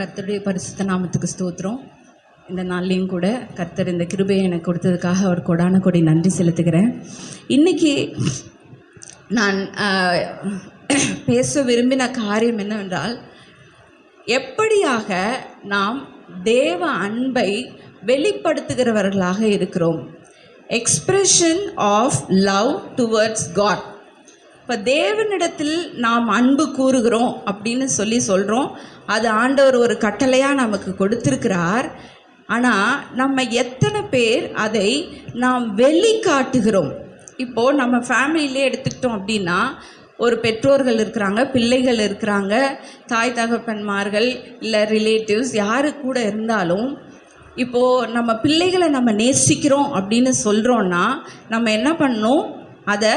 கர்த்தருடைய பரிசுத்த நாமத்துக்கு ஸ்தோத்திரம். இந்த நாள்லையும் கூட கர்த்தர் இந்த கிருபையை எனக்கு கொடுத்ததுக்காக அவர் கொடான கொடி நன்றி செலுத்துகிறேன். இன்றைக்கி நான் பேச விரும்பின காரியம் என்னவென்றால், எப்படியாக நாம் தேவ அன்பை வெளிப்படுத்துகிறவர்களாக இருக்கிறோம். Expression of love towards God. இப்போ தேவனிடத்தில் நாம் அன்பு கூறுகிறோம் அப்படின்னு சொல்கிறோம். அது ஆண்டவர் ஒரு கட்டளையாக நமக்கு கொடுத்திருக்கிறார். ஆனால் நம்ம எத்தனை பேர் அதை நாம் வெளிக்காட்டுகிறோம்? இப்போது நம்ம ஃபேமிலியிலே எடுத்துக்கிட்டோம் அப்படின்னா, ஒரு பெற்றோர்கள் இருக்கிறாங்க, பிள்ளைகள் இருக்கிறாங்க, தாய் தகப்பன்மார்கள் இல்லை ரிலேட்டிவ்ஸ் யாரு கூட இருந்தாலும், இப்போது நம்ம பிள்ளைகளை நம்ம நேசிக்கிறோம் அப்படின்னு சொல்கிறோன்னா நம்ம என்ன பண்ணணும்? அதை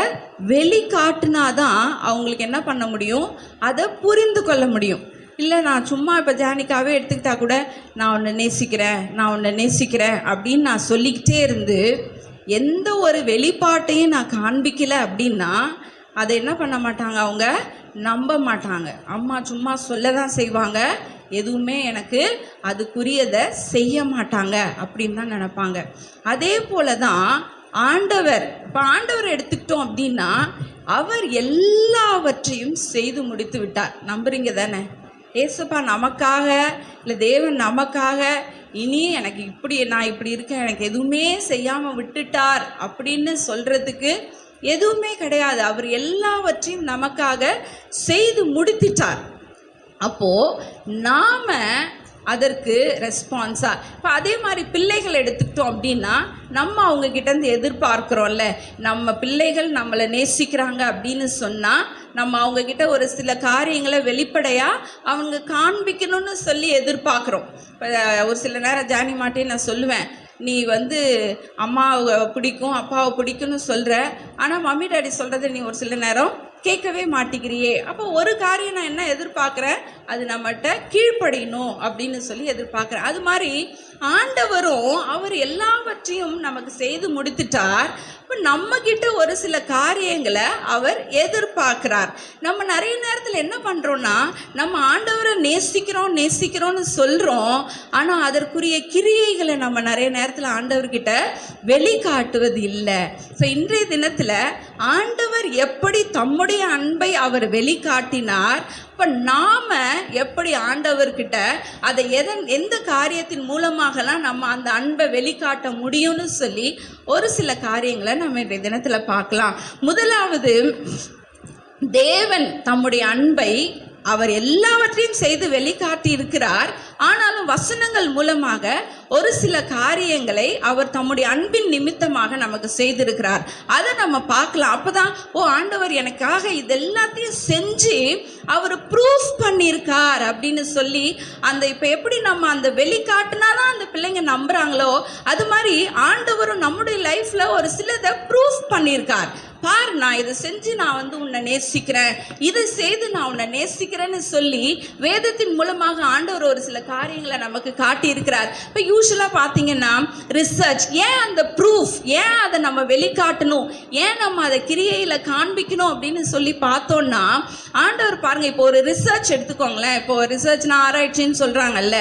வெளிக்காட்டுனாதான் அவங்களுக்கு என்ன பண்ண முடியும்? அதை புரிந்து கொள்ள முடியும். இல்லை நான் சும்மா இப்போ ஜானிக்காவே எடுத்துக்கிட்டா கூட நான் உன்னை நேசிக்கிறேன் அப்படின்னு நான் சொல்லிக்கிட்டே இருந்து எந்த ஒரு வெளிப்பாட்டையும் நான் காண்பிக்கலை அப்படின்னா அதை என்ன பண்ண மாட்டாங்க, அவங்க நம்ப மாட்டாங்க. அம்மா சும்மா சொல்ல தான் செய்வாங்க, எதுவுமே எனக்கு அதுக்குரியதை செய்ய மாட்டாங்க அப்படின்னு தான் நினைப்பாங்க. அதே போல தான் ஆண்டவர். இப்போ ஆண்டவர் எடுத்துக்கிட்டோம் அப்படின்னா அவர் எல்லாவற்றையும் செய்து முடித்து விட்டார். நம்புறீங்க தானே? ஏசப்பா நமக்காக, இல்லை தேவன் நமக்காக இனி எனக்கு நான் இப்படி இருக்கேன், எனக்கு எதுவுமே செய்யாமல் விட்டுட்டார் அப்படின்னு சொல்கிறதுக்கு எதுவுமே கிடையாது. அவர் எல்லாவற்றையும் நமக்காக செய்து முடித்துட்டார். அப்போது நாம் அதற்கு ரெஸ்பான்ஸாக, இப்போ அதே மாதிரி பிள்ளைகள் எடுத்துக்கிட்டோம் அப்படின்னா நம்ம அவங்கக்கிட்டேருந்து எதிர்பார்க்குறோம்ல, நம்ம பிள்ளைகள் நம்மளை நேசிக்கிறாங்க அப்படின்னு சொன்னால் நம்ம அவங்கக்கிட்ட ஒரு சில காரியங்களை வெளிப்படையாக அவங்க காண்பிக்கணும்னு சொல்லி எதிர்பார்க்குறோம். இப்போ ஒரு சில நேரம் ஜானி மாட்டே நான் சொல்லுவேன், நீ அம்மாவை பிடிக்கும் அப்பாவை பிடிக்கும்னு சொல்கிற, ஆனால் மம்மி டாடி சொல்கிறத நீ ஒரு சில நேரம் கேட்கவே மாட்டேங்கிறியே. அப்போ ஒரு காரியம் நான் என்ன எதிர்பார்க்குறேன், அது நம்மகிட்ட கீழ்ப்படியணும் அப்படின்னு சொல்லி எதிர்பார்க்குறேன். அது மாதிரி ஆண்டவரும் அவர் எல்லாவற்றையும் நமக்கு செய்து முடித்துட்டார். இப்போ நம்மக்கிட்ட ஒரு சில காரியங்களை அவர் எதிர்பார்க்குறார். நம்ம நிறைய நேரத்தில் என்ன பண்ணுறோன்னா, நம்ம ஆண்டவரை நேசிக்கிறோம்னு சொல்கிறோம், ஆனால் அதற்குரிய கிரியைகளை நம்ம நிறைய நேரத்தில் ஆண்டவர்கிட்ட வெளிக்காட்டுவது இல்லை. ஸோ இன்றைய தினத்தில் ஆண்டவர் எப்படி தம்முடைய அன்பை அவர் வெளிக்காட்டினார், இப்போ நாம் எப்படி ஆண்டவர்கிட்ட அதை எந்த காரியத்தின் மூலமாகலாம் நம்ம அந்த அன்பை வெளிக்காட்ட முடியும்னு சொல்லி ஒரு சில காரியங்களை நம்ம இன்றைய தினத்தில் பார்க்கலாம். முதலாவது, தேவன் தம்முடைய அன்பை அவர் எல்லாவற்றையும் செய்து வெளிக்காட்டி இருக்கிறார். ஆனாலும் வசனங்கள் மூலமாக ஒரு சில காரியங்களை அவர் தம்முடைய அன்பின் நிமித்தமாக நமக்கு செய்திருக்கிறார். அதை நம்ம பார்க்கலாம். அப்போதான் ஆண்டவர் எனக்காக இதெல்லாத்தையும் செஞ்சு அவர் ப்ரூஃப் பண்ணியிருக்கார் அப்படின்னு சொல்லி அந்த இப்போ எப்படி நம்ம அந்த வெளிக்காட்டுனா தான் அந்த பிள்ளைங்க நம்புகிறாங்களோ, அது மாதிரி ஆண்டவரும் நம்முடைய லைஃப்பில் ஒரு சிலதை ப்ரூஃப் பண்ணியிருக்கார். பார், நான் இதை செஞ்சு நான் உன்னை நேசிக்கிறேன், இதை செய்து நான் உன்னை நேசிக்கிறேன்னு சொல்லி வேதத்தின் மூலமாக ஆண்டவர் ஒரு சில காரியங்களை நமக்கு காட்டியிருக்கிறார். இப்போ யூஸ்வலாக பார்த்தீங்கன்னா ரிசர்ச், ஏன் அந்த ப்ரூஃப், ஏன் அதை நம்ம வெளிக்காட்டணும், ஏன் நம்ம அதை கிரியையில் காண்பிக்கணும் அப்படின்னு சொல்லி பார்த்தோன்னா, ஆண்டவர் பாருங்கள், இப்போ ஒரு ரிசர்ச் எடுத்துக்கோங்களேன். இப்போ ரிசர்ச்னா ஆராய்ச்சின்னு சொல்கிறாங்கல்ல.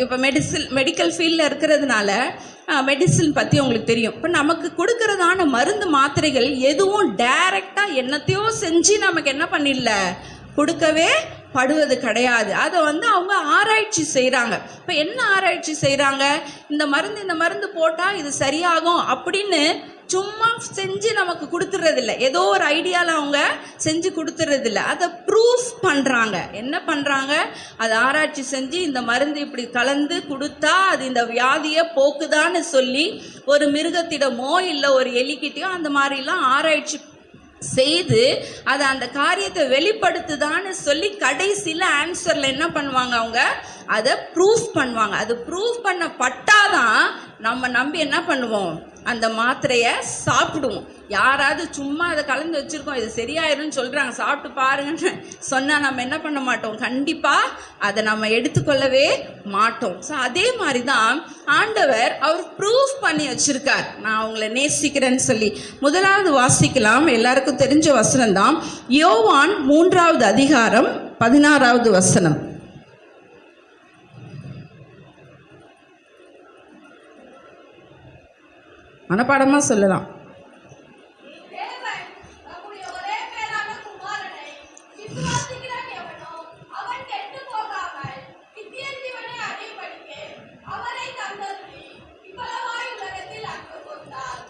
இப்போ மெடிக்கல் ஃபீல்டில் இருக்கிறதுனால மெடிசின் பற்றி உங்களுக்கு தெரியும். இப்போ நமக்கு கொடுக்கறதான மருந்து மாத்திரைகள் எதுவும் டைரெக்டாக என்னத்தையோ செஞ்சு நமக்கு என்ன பண்ணிடல, கொடுக்கவே படுவது கிடையாது. அதை அவங்க ஆராய்ச்சி செய்கிறாங்க. இப்போ என்ன ஆராய்ச்சி செய்கிறாங்க? இந்த மருந்து போட்டால் இது சரியாகும் அப்படின்னு சும்மா செஞ்சு நமக்கு கொடுத்துறதில்ல, ஏதோ ஒரு ஐடியாவில் அவங்க செஞ்சு கொடுத்துறதில்ல, அதை ப்ரூஃப் பண்ணுறாங்க. என்ன பண்ணுறாங்க? அதை ஆராய்ச்சி செஞ்சு இந்த மருந்து இப்படி கலந்து கொடுத்தா அது இந்த வியாதியை போக்குதான்னு சொல்லி ஒரு மிருகத்திடமோ இல்லை ஒரு எலிக்கிட்டையோ அந்த மாதிரிலாம் ஆராய்ச்சி செய்து அதை அந்த காரியத்தை வெளிப்படுத்துதான்னு சொல்லி கடைசியில் ஆன்சரில் என்ன பண்ணுவாங்க, அவங்க அதை ப்ரூஃப் பண்ணுவாங்க. அது ப்ரூஃப் பண்ணப்பட்டாதான் நம்ம நம்பி என்ன பண்ணுவோம், அந்த மாத்திரையை சாப்பிடுவோம். யாராவது சும்மா அதை கலந்து வச்சுருக்கோம் இது சரியாயிரும்னு சொல்கிறாங்க, சாப்பிட்டு பாருங்கன்னு சொன்னால் நம்ம என்ன பண்ண மாட்டோம், கண்டிப்பாக அதை நம்ம எடுத்துக்கொள்ளவே மாட்டோம். ஸோ அதே மாதிரி தான் ஆண்டவர் அவர் ப்ரூஃப் பண்ணி வச்சுருக்கார், நான் அவங்கள நேசிக்கிறேன்னு சொல்லி. முதலாவது வாசிக்கலாம், எல்லாருக்கும் தெரிஞ்ச வசனம் தான், யோவான் 3வது அதிகாரம் 16வது வசனம். மனப்பாடமாக சொல்லலாம்.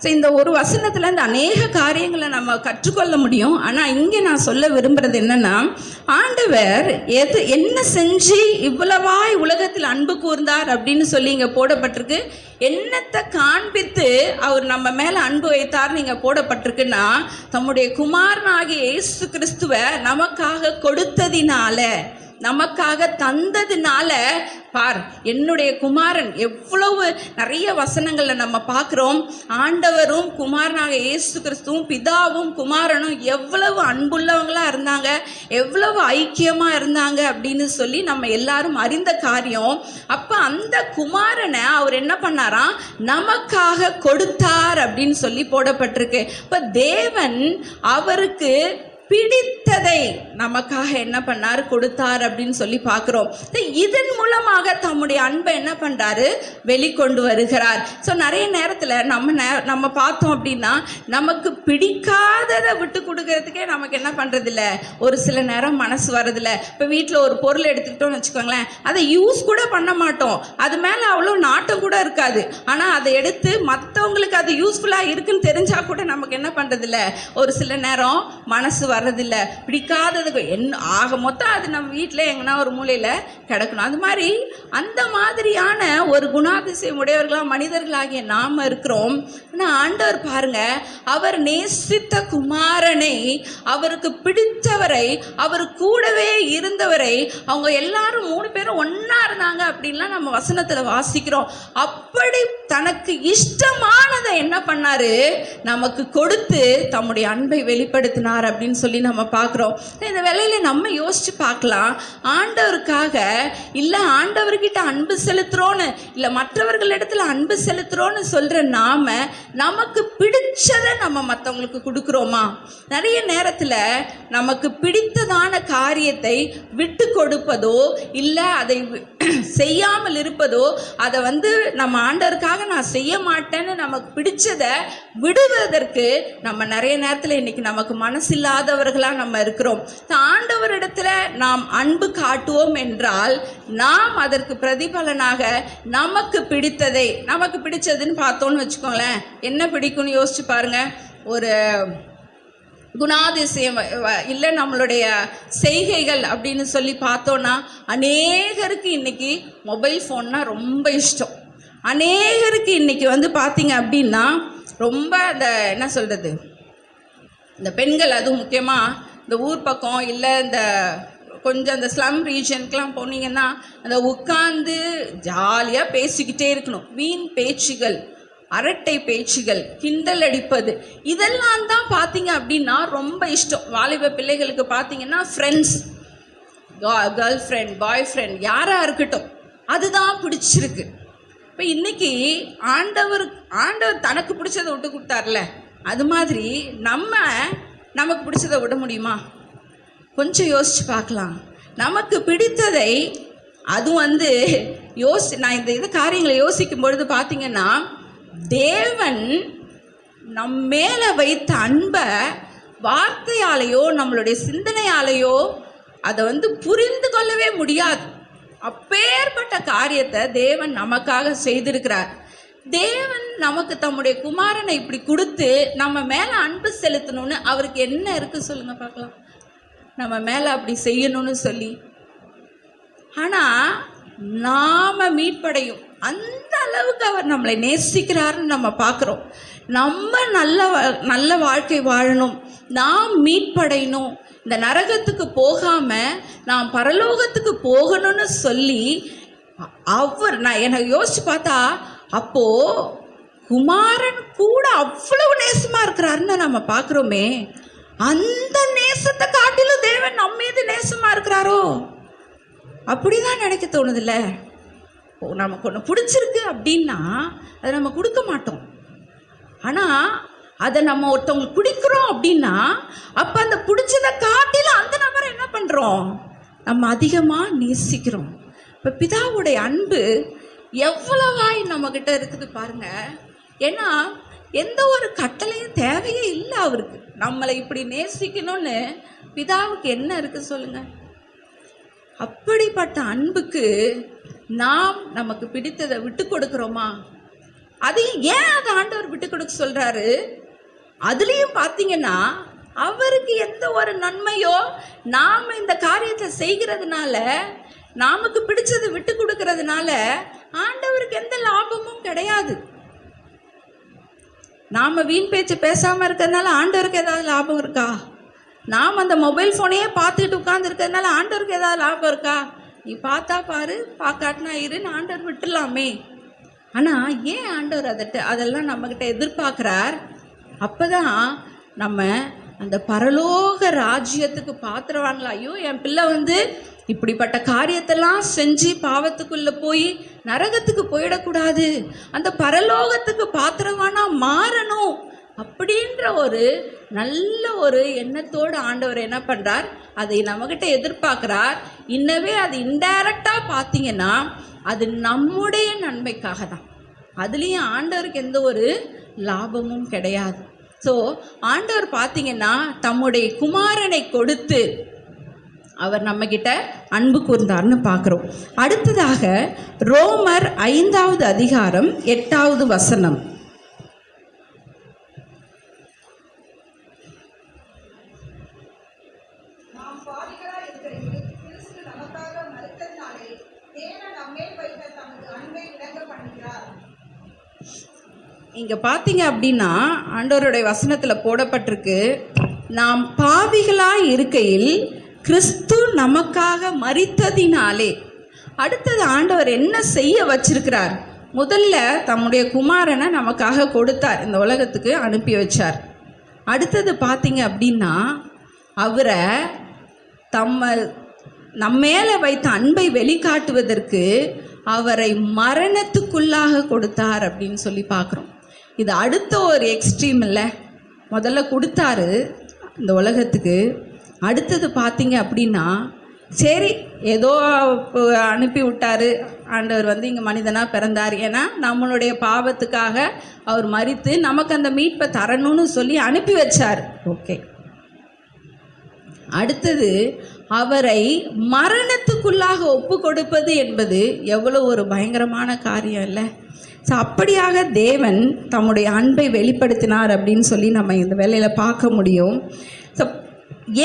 ஸோ இந்த ஒரு வசனத்தில் இந்த அநேக காரியங்களை நம்ம கற்றுக்கொள்ள முடியும். ஆனால் இங்கே நான் சொல்ல விரும்புகிறது என்னென்னா, ஆண்டவர் என்ன செஞ்சு இவ்வளவாய் உலகத்தில் அன்பு கூர்ந்தார் அப்படின்னு சொல்லி இங்கே போடப்பட்டிருக்கு. என்னத்தை காண்பித்து அவர் நம்ம மேலே அன்பு வைத்தார்னு இங்கே போடப்பட்டிருக்குன்னா, தம்முடைய குமாரனாகிய இயேசு கிறிஸ்துவை நமக்காக கொடுத்ததினால, நமக்காக தந்ததுனால, பார் என்னுடைய குமாரன் எவ்வளவு நிறைய வசனங்களில் நம்ம பார்க்குறோம். ஆண்டவரும் குமாரனாக இயேசு கிறிஸ்துவும் பிதாவும் குமாரனும் எவ்வளவு அன்புள்ளவங்களாக இருந்தாங்க, எவ்வளவு ஐக்கியமாக இருந்தாங்க அப்படின்னு சொல்லி நம்ம எல்லாரும் அறிந்த காரியம். அப்போ அந்த குமாரனை அவர் என்ன பண்ணாராம், நமக்காக கொடுத்தார் அப்படின்னு சொல்லி போடப்பட்டிருக்கு. இப்போ தேவன் அவருக்கு பிடித்ததை நமக்காக என்ன பண்ணார், கொடுத்தார் அப்படின்னு சொல்லி பார்க்குறோம். இதன் மூலமாக தம்முடைய அன்பை என்ன பண்ணுறாரு, வெளிக்கொண்டு வருகிறார். ஸோ நிறைய நேரத்தில் நம்ம பார்த்தோம் அப்படின்னா, நமக்கு பிடிக்காததை விட்டு கொடுக்கறதுக்கே நமக்கு என்ன பண்ணுறதில்ல, ஒரு சில நேரம் மனசு வரதில்லை. இப்போ வீட்டில் ஒரு பொருள் எடுத்துக்கிட்டோம்னு வச்சுக்கோங்களேன், அதை யூஸ் கூட பண்ண மாட்டோம், அது மேலே அவ்வளோ நாட்டம் கூட இருக்காது. ஆனால் அதை எடுத்து மற்றவங்களுக்கு அது யூஸ்ஃபுல்லாக இருக்குன்னு தெரிஞ்சால் கூட நமக்கு என்ன பண்ணுறதில்ல, ஒரு சில நேரம் மனசு வர்றதில்லை. பிடிக்காததுக்கு என்ன ஆக மொத்தம் அது நம்ம வீட்டில் எங்கன்னா ஒரு மூலையில் கிடக்கணும். அது மாதிரி அந்த மாதிரியான ஒரு குணாதிசயம் உடையவர்களாக மனிதர்களாகிய நாம் இருக்கிறோம். ஆனால் ஆண்டவர் பாருங்க, அவர் நேசித்த குமாரனை, அவருக்கு பிடித்தவரை, அவர் கூடவே இருந்தவரை, அவங்க எல்லாரும் 3 பேரும் ஒன்றா இருந்தாங்க அப்படின்லாம் நம்ம வசனத்தில் வாசிக்கிறோம். அப்படி தனக்கு இஷ்டமானதை என்ன பண்ணாரு, நமக்கு கொடுத்து தம்முடைய அன்பை வெளிப்படுத்தினார் அப்படின்னு சொல்லி நம்ம பார்க்குறோம். இந்த வேளையில நம்ம யோசிச்சு பார்க்கலாம், ஆண்டவருக்காக இல்லை ஆண்டவர்கிட்ட அன்பு செலுத்துறோன்னு, இல்லை மற்றவர்களிடத்துல அன்பு செலுத்துறோன்னு சொல்ற நாம நமக்கு பிடிச்சதை நம்ம மற்றவங்களுக்கு கொடுக்குறோமா? நிறைய நேரத்தில் நமக்கு பிடித்ததான காரியத்தை விட்டு கொடுப்பதோ, இல்லை அதை செய்யாமல் இருப்பதோ, அதை நம்ம ஆண்டவருக்காக நான் செய்ய மாட்டேன்னு நமக்கு பிடிச்சதை விடுவதற்கு நம்ம நிறைய நேரத்தில் இன்னைக்கு நமக்கு மனசில்லாதவர்களாக நம்ம இருக்கிறோம். ஆண்டவரிடத்துல நாம் அன்பு காட்டுவோம் என்றால், நாம் அதற்கு பிரதிபலனாக நமக்கு பிடித்ததை, நமக்கு பிடிச்சதுன்னு பார்த்தோன்னு வச்சுக்கோங்களேன், என்ன பிடிக்கும்னு யோசிச்சு பாருங்க. ஒரு குணாதிசயம் இல்லை நம்மளுடைய செய்கைகள் அப்படின்னு சொல்லி பார்த்தோன்னா, அநேகருக்கு இன்னைக்கு மொபைல் ஃபோன்னா ரொம்ப இஷ்டம். அநேகருக்கு இன்னைக்கு பார்த்தீங்க அப்படின்னா ரொம்ப அந்த என்ன சொல்கிறது, இந்த பெண்கள் அதுவும் முக்கியமாக இந்த ஊர் பக்கம் இல்லை இந்த கொஞ்சம் அந்த ஸ்லம் ரீஜனுக்கெலாம் போனீங்கன்னா, அந்த உட்காந்து ஜாலியாக பேசிக்கிட்டே இருக்கணும். வீண் பேச்சுகள், அரட்டை பேச்சுகள், கிண்டல் அடிப்பது, இதெல்லாம் தான் பார்த்தீங்க அப்படின்னா ரொம்ப இஷ்டம். வாலிப பிள்ளைகளுக்கு பார்த்தீங்கன்னா ஃப்ரெண்ட்ஸ், கேர்ள் ஃப்ரெண்ட், பாய் ஃப்ரெண்ட், யாராக இருக்கட்டும், அதுதான் பிடிச்சிருக்கு. இப்போ இன்றைக்கி ஆண்டவர் தனக்கு பிடிச்சதை விட்டு கொடுத்தார்ல, அது மாதிரி நமக்கு பிடிச்சதை விட முடியுமா? கொஞ்சம் யோசித்து பார்க்கலாம். நமக்கு பிடித்ததை அது நான் இந்த காரியங்களை யோசிக்கும் பொழுது பார்த்தீங்கன்னா, தேவன் நம் மேலே வைத்த அன்பை வார்த்தையாலேயோ நம்மளுடைய சிந்தனையாலேயோ அதை புரிந்து கொள்ளவே முடியாது. அப்பேற்பட்ட காரியத்தை தேவன் நமக்காக செய்திருக்கிறார். தேவன் நமக்கு தம்முடைய குமாரனை இப்படி கொடுத்து நம்ம மேலே அன்பு செலுத்தணும்னு அவருக்கு என்ன இருக்குது சொல்லுங்க பார்க்கலாம், நம்ம மேலே அப்படி செய்யணும்னு சொல்லி. ஆனால் நாம் மீட்படையும் அந்த அளவுக்கு அவர் நம்மளை நேசிக்கிறாருன்னு நம்ம பார்க்குறோம். நம்ம நல்ல வாழ்க்கை வாழணும், நாம் மீட்படையணும், இந்த நரகத்துக்கு போகாமல் நாம் பரலோகத்துக்கு போகணும்னு சொல்லி நான் எனக்கு யோசிச்சு பார்த்தா, அப்போது குமாரன் கூட அவ்வளவு நேசமாக இருக்கிறாருன்னு நம்ம பார்க்குறோமே. அந்த நேசத்தை காட்டிலும் தேவன் நம்ம மீது நேசமாக இருக்கிறாரோ அப்படிதான் நினைக்க தோணுதில்ல. நமக்கு ஒன்று பிடிச்சிருக்கு அப்படின்னா அதை நம்ம கொடுக்க மாட்டோம். ஆனால் அதை நம்ம ஒருத்தவங்களுக்கு பிடிக்கிறோம் அப்படின்னா, அப்போ அந்த பிடிச்சதை காட்டிலும் அந்த நபரை என்ன பண்ணுறோம், நம்ம அதிகமாக நேசிக்கிறோம். இப்போ பிதாவுடைய அன்பு எவ்வளவாய் நம்மக்கிட்ட இருக்குது பாருங்க. ஏன்னா எந்த ஒரு கட்டளையும் தேவையே இல்லை அவருக்கு. நம்மளை இப்படி நேசிக்கணும்னு பிதாவுக்கு என்ன இருக்கு சொல்லுங்க? அப்படிப்பட்ட அன்புக்கு நாம் நமக்கு பிடித்ததை விட்டு கொடுக்கிறோமா? அதையும் ஏன் அதை ஆண்டவர் விட்டு கொடுக்க சொல்றாரு? அதுலேயும் பார்த்தீங்கன்னா அவருக்கு எந்த ஒரு நன்மையோ, நாம் இந்த காரியத்தை செய்கிறதுனால, நமக்கு பிடிச்சதை விட்டு கொடுக்கறதுனால ஆண்டவருக்கு எந்த லாபமும் கிடையாது. நாம் வீண் பேச்சு பேசாமல் இருக்கிறதுனால ஆண்டவருக்கு ஏதாவது லாபம் இருக்கா? நாம் அந்த மொபைல் ஃபோனையே பார்த்துக்கிட்டு உட்காந்துருக்கிறதுனால ஆண்டவருக்கு ஏதாவது லாபம் இருக்கா? நீ பார்த்தா பாரு, பார்க்காட்டினா இருன்னு ஆண்டவர் விட்டுடலாமே. ஆனால் ஏன் ஆண்டவர் அதெல்லாம் நம்மக்கிட்ட எதிர்பார்க்குறார்? அப்போ தான் நம்ம அந்த பரலோக ராஜ்யத்துக்கு பாத்திரவான்களா, ஐயோ என் பிள்ளை இப்படிப்பட்ட காரியத்தெல்லாம் செஞ்சு பாவத்துக்குள்ளே போய் நரகத்துக்கு போயிடக்கூடாது, அந்த பரலோகத்துக்கு பாத்திரவானா மாறணும் அப்படின்ற ஒரு நல்ல ஒரு எண்ணத்தோடு ஆண்டவர் என்ன பண்ணுறார், அதை நம்மக்கிட்ட எதிர்பார்க்குறார். இன்னவே அது இன்டைரக்டாக பார்த்தீங்கன்னா அது நம்முடைய நன்மைக்காக தான். அதுலேயும் ஆண்டவருக்கு எந்த ஒரு லாபமும் கிடையாது. ஸோ ஆண்டவர் பார்த்தீங்கன்னா தம்முடைய குமாரனை கொடுத்து அவர் நம்மக்கிட்ட அன்பு கூர்ந்தார்னு பார்க்குறோம். அடுத்ததாக ரோமர் 5வது அதிகாரம் 8வது வசனம். இங்கே பார்த்தீங்க அப்படின்னா ஆண்டவருடைய வசனத்தில் போடப்பட்டிருக்கு, நாம் பாவிகளாய் இருக்கையில் கிறிஸ்து நமக்காக மரித்ததினாலே. அடுத்தது ஆண்டவர் என்ன செய்ய வச்சிருக்கிறார்? முதல்ல தம்முடைய குமாரனை நமக்காக கொடுத்தார், இந்த உலகத்துக்கு அனுப்பி வச்சார். அடுத்தது பார்த்தீங்க அப்படின்னா அவரை நம்ம மேலே வைத்த அன்பை வெளிக்காட்டுவதற்கு அவரை மரணத்துக்குள்ளாக கொடுத்தார் அப்படின்னு சொல்லி பார்க்குறோம். இது அடுத்த ஒரு எக்ஸ்ட்ரீம் இல்லை. முதல்ல கொடுத்தாரு இந்த உலகத்துக்கு. அடுத்தது பார்த்தீங்க அப்படின்னா சரி ஏதோ அனுப்பி விட்டார் ஆண்டவர், இங்கே மனிதனாக பிறந்தார், ஏன்னா நம்மளுடைய பாவத்துக்காக அவர் மரித்து நமக்கு அந்த மீட்பை தரணும்னு சொல்லி அனுப்பி வச்சார். ஓகே, அடுத்தது அவரை மரணத்துக்குள்ளாக ஒப்பு கொடுப்பது என்பது எவ்வளோ ஒரு பயங்கரமான காரியம் இல்லை? ஸோ அப்படியாக தேவன் தம்முடைய அன்பை வெளிப்படுத்தினார் அப்படின்னு சொல்லி நம்ம இந்த வேலையில் பார்க்க முடியும். ஸோ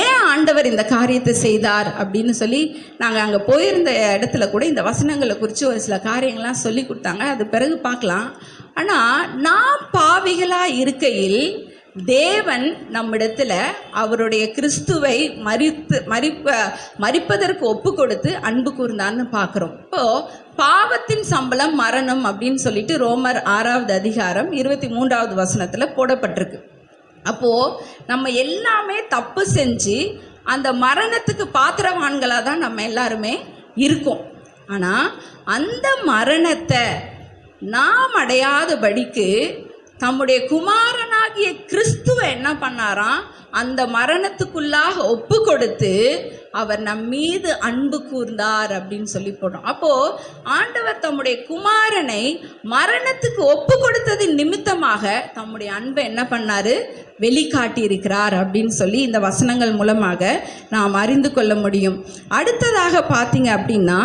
ஏன் ஆண்டவர் இந்த காரியத்தை செய்தார் அப்படின்னு சொல்லி நாங்கள் அங்கே போயிருந்த இடத்துல கூட இந்த வசனங்களை குறித்து ஒரு சில காரியங்கள்லாம் சொல்லி கொடுத்தாங்க, அது பிறகு பார்க்கலாம். ஆனால் நாம் பாவிகளாக இருக்கையில் தேவன் நம்மிடத்தில் அவருடைய கிறிஸ்துவை மரிப்பதற்கு ஒப்பு கொடுத்து அன்பு கூர்ந்தான்னு பார்க்குறோம். இப்போது பாவத்தின் சம்பளம் மரணம் அப்படின்னு சொல்லிட்டு ரோமர் 6வது அதிகாரம் 23வது வசனத்தில் போடப்பட்டிருக்கு. அப்போது நம்ம எல்லாமே தப்பு செஞ்சு அந்த மரணத்துக்கு பாத்திரவான்களாக தான் நம்ம எல்லாருமே இருக்கோம். ஆனால் அந்த மரணத்தை நாம் அடையாதபடிக்கு தம்முடைய குமாரனாகிய கிறிஸ்துவை என்ன பண்ணாராம், அந்த மரணத்துக்குள்ளாக ஒப்பு கொடுத்து அவர் நம் மீது அன்பு கூர்ந்தார் அப்படின்னு சொல்லி போடுறோம். அப்போது ஆண்டவர் தம்முடைய குமாரனை மரணத்துக்கு ஒப்பு கொடுத்ததின் நிமித்தமாக தம்முடைய அன்பை என்ன பண்ணார், வெளிக்காட்டி இருக்கிறார் அப்படின்னு சொல்லி இந்த வசனங்கள் மூலமாக நாம் அறிந்து கொள்ள முடியும். அடுத்ததாக பார்த்தீங்க அப்படின்னா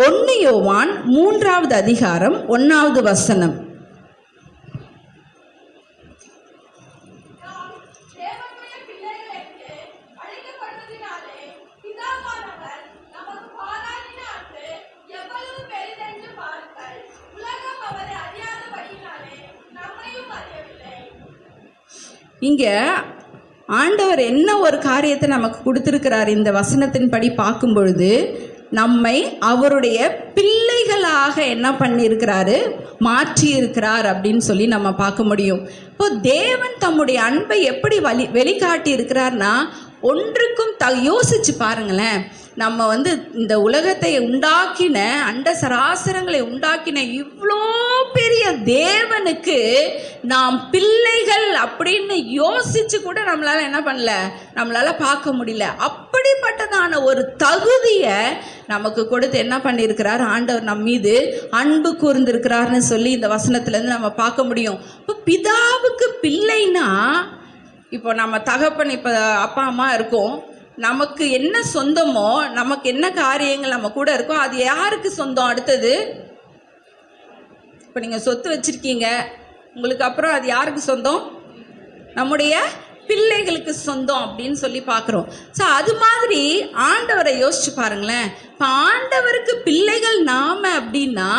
1 யோவான் 3வது அதிகாரம் 1வது வசனம். இங்கே ஆண்டவர் என்ன ஒரு காரியத்தை நமக்கு கொடுத்துருக்கிறார் இந்த வசனத்தின்படி பார்க்கும் பொழுது, நம்மை அவருடைய பிள்ளைகளாக என்ன பண்ணியிருக்கிறாரு, மாற்றி இருக்கிறார் அப்படின்னு சொல்லி நம்ம பார்க்க முடியும். இப்போ தேவன் தம்முடைய அன்பை எப்படி வெளிக்காட்டி இருக்கிறார்னா, ஒன்றுக்கும் யோசிச்சு பாருங்களேன். நம்ம இந்த உலகத்தை உண்டாக்கின, அண்ட சராசரங்களை உண்டாக்கின இவ்வளோ பெரிய தேவனுக்கு நாம் பிள்ளைகள் அப்படின்னு யோசிச்சு கூட நம்மளால என்ன பண்ணல, நம்மளால பார்க்க முடியல. அப்படிப்பட்டதான ஒரு தகுதியை நமக்கு கொடுத்து என்ன பண்ணியிருக்கிறார் ஆண்டவர், நம் மீது அன்பு கூர்ந்திருக்கிறார்னு சொல்லி இந்த வசனத்துலேருந்து நம்ம பார்க்க முடியும். இப்போ பிதாவுக்கு பிள்ளைன்னா இப்போ நம்ம தகப்பன், இப்போ அப்பா அம்மா இருக்கோம், நமக்கு என்ன சொந்தமோ, நமக்கு என்ன காரியங்கள் நம்ம கூட இருக்கோ அது யாருக்கு சொந்தம்? அடுத்தது இப்போ நீங்கள் சொத்து வச்சுருக்கீங்க, உங்களுக்கு அப்புறம் அது யாருக்கு சொந்தம்? நம்முடைய பிள்ளைகளுக்கு சொந்தம் அப்படின்னு சொல்லி பார்க்குறோம். ஸோ அது மாதிரி ஆண்டவரை யோசிச்சு பாருங்களேன். இப்போ ஆண்டவருக்கு பிள்ளைகள் நாம அப்படின்னா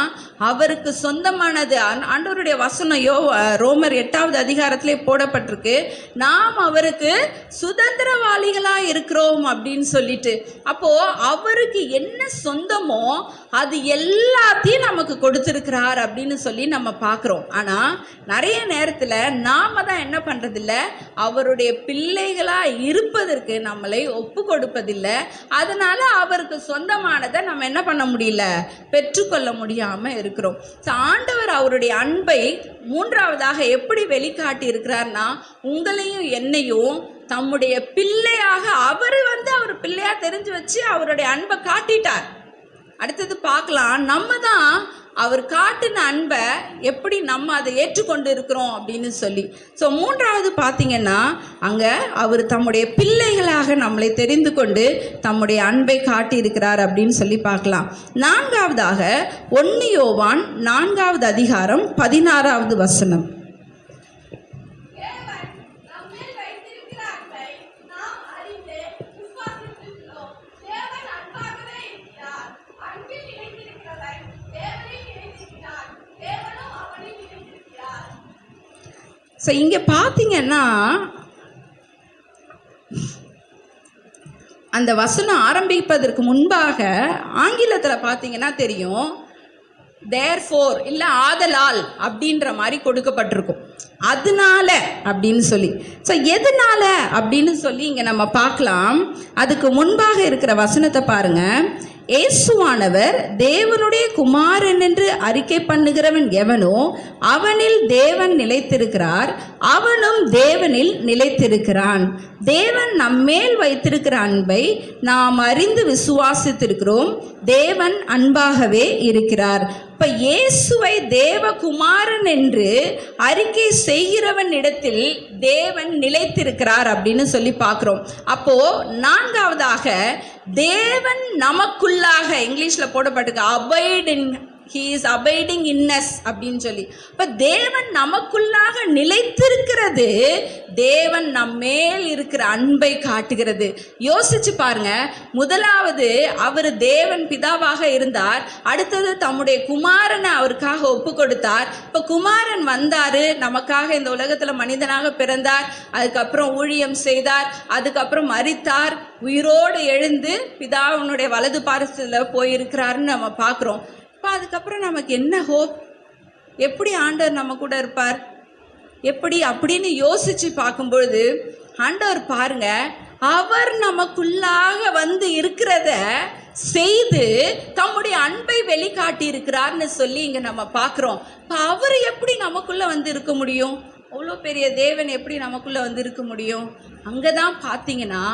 அவருக்கு சொந்தமானது. ஆண்டவருடைய வசனம் ரோமர் 8வது அதிகாரத்திலே போடப்பட்டிருக்கு, நாம் அவருக்கு சுதந்திரவாளிகளாக இருக்கிறோம் அப்படின்னு சொல்லிட்டு. அப்போது அவருக்கு என்ன சொந்தமோ அது எல்லாத்தையும் நமக்கு கொடுத்துருக்கிறார் அப்படின்னு சொல்லி நம்ம பார்க்குறோம். ஆனால் நிறைய நேரத்தில் நாம் தான் என்ன பண்ணுறதில்ல, அவருடைய பிள்ளைகளாக இருப்பதற்கு நம்மளை ஒப்பு கொடுப்பதில்லை. அதனால் அவருக்கு சொந்தமானதை நம்ம என்ன பண்ண முடியல, பெற்றுக்கொள்ள முடியாமல் இருக்கிறோம். ஆண்டவர் அவருடைய அன்பை மூன்றாவதாக எப்படி வெளிக்காட்டி இருக்கிறார்னா, உங்களையும் என்னையும் தம்முடைய பிள்ளையாக அவர் பிள்ளையா தெரிஞ்சு வச்சு அவருடைய அன்பை காட்டிட்டார். அடுத்தது பார்க்கலாம், நம்ம தான் அவர் காட்டின அன்பை எப்படி நம்ம அதை ஏற்றுக்கொண்டு இருக்கிறோம் அப்படின்னு சொல்லி. ஸோ மூன்றாவது பார்த்தீங்கன்னா, அங்கே அவர் தம்முடைய பிள்ளைகளாக நம்மளை தெரிந்து கொண்டு தம்முடைய அன்பை காட்டியிருக்கிறார் அப்படின்னு சொல்லி பார்க்கலாம். நான்காவதாக 1 யோவான் 4வது அதிகாரம் 16வது வசனம். ஸோ இங்கே பார்த்தீங்கன்னா அந்த வசனம் ஆரம்பிப்பதற்கு முன்பாக ஆங்கிலத்தில் பார்த்தீங்கன்னா தெரியும், தேர்ஃபோர் இல்லை ஆதலால் அப்படின்ற மாதிரி கொடுக்கப்பட்டிருக்கும். அதனால அப்படின்னு சொல்லி. ஸோ எதனால அப்படின்னு சொல்லி இங்கே நம்ம பார்க்கலாம். அதுக்கு முன்பாக இருக்கிற வசனத்தை பாருங்கள். இயேசுவானவர் தேவனுடைய குமாரன் என்று அறிக்கை பண்ணுகிறவன் எவனோ அவனில் தேவன் நிலைத்திருக்கிறார், அவனும் தேவனில் நிலைத்திருக்கிறான். தேவன் நம்மேல் வைத்திருக்கிற அன்பை நாம் அறிந்து விசுவாசித்திருக்கிறோம். தேவன் அன்பாகவே இருக்கிறார். இப்போ இயேசுவை தேவகுமாரன் என்று அறிக்கை செய்கிறவன் இடத்தில் தேவன் நிலைத்திருக்கிறார் அப்படின்னு சொல்லி பார்க்குறோம். அப்போது நான்காவதாக தேவன் நமக்குள்ளாக, இங்கிலீஷில் போடப்பட்டிருக்கு abide in, he is abiding in us அப்படின்னு சொல்லி. இப்போ தேவன் நமக்குள்ளாக நிலைத்திருக்கிறது தேவன் நம்மேல் இருக்கிற அன்பை காட்டுகிறது. யோசிச்சு பாருங்க, முதலாவது அவர் தேவன் பிதாவாக இருந்தார், அடுத்தது தம்முடைய குமாரனை அவருக்காக ஒப்பு கொடுத்தார். இப்போ குமாரன் வந்தார், நமக்காக இந்த உலகத்தில் மனிதனாக பிறந்தார், அதுக்கப்புறம் ஊழியம் செய்தார், அதுக்கப்புறம் மரித்தார், உயிரோடு எழுந்து பிதாவினுடைய வலது பாரசத்தில் போயிருக்கிறாருன்னு நம்ம பார்க்குறோம். இப்போ அதுக்கப்புறம் நமக்கு என்ன ஹோப்? எப்படி ஆண்டவர் நம்ம கூட இருப்பார், எப்படி அப்படின்னு யோசித்து பார்க்கும்பொழுது ஆண்டவர் பாருங்க, அவர் நமக்குள்ளாக இருக்கிறத செய்து தம்முடைய அன்பை வெளிக்காட்டி இருக்கிறார்னு சொல்லி இங்கே நம்ம பார்க்குறோம். இப்போ அவர் எப்படி நமக்குள்ளே இருக்க முடியும்? அவ்வளோ பெரிய தேவன் எப்படி நமக்குள்ளே இருக்க முடியும்? அங்கே தான் பார்த்தீங்கன்னா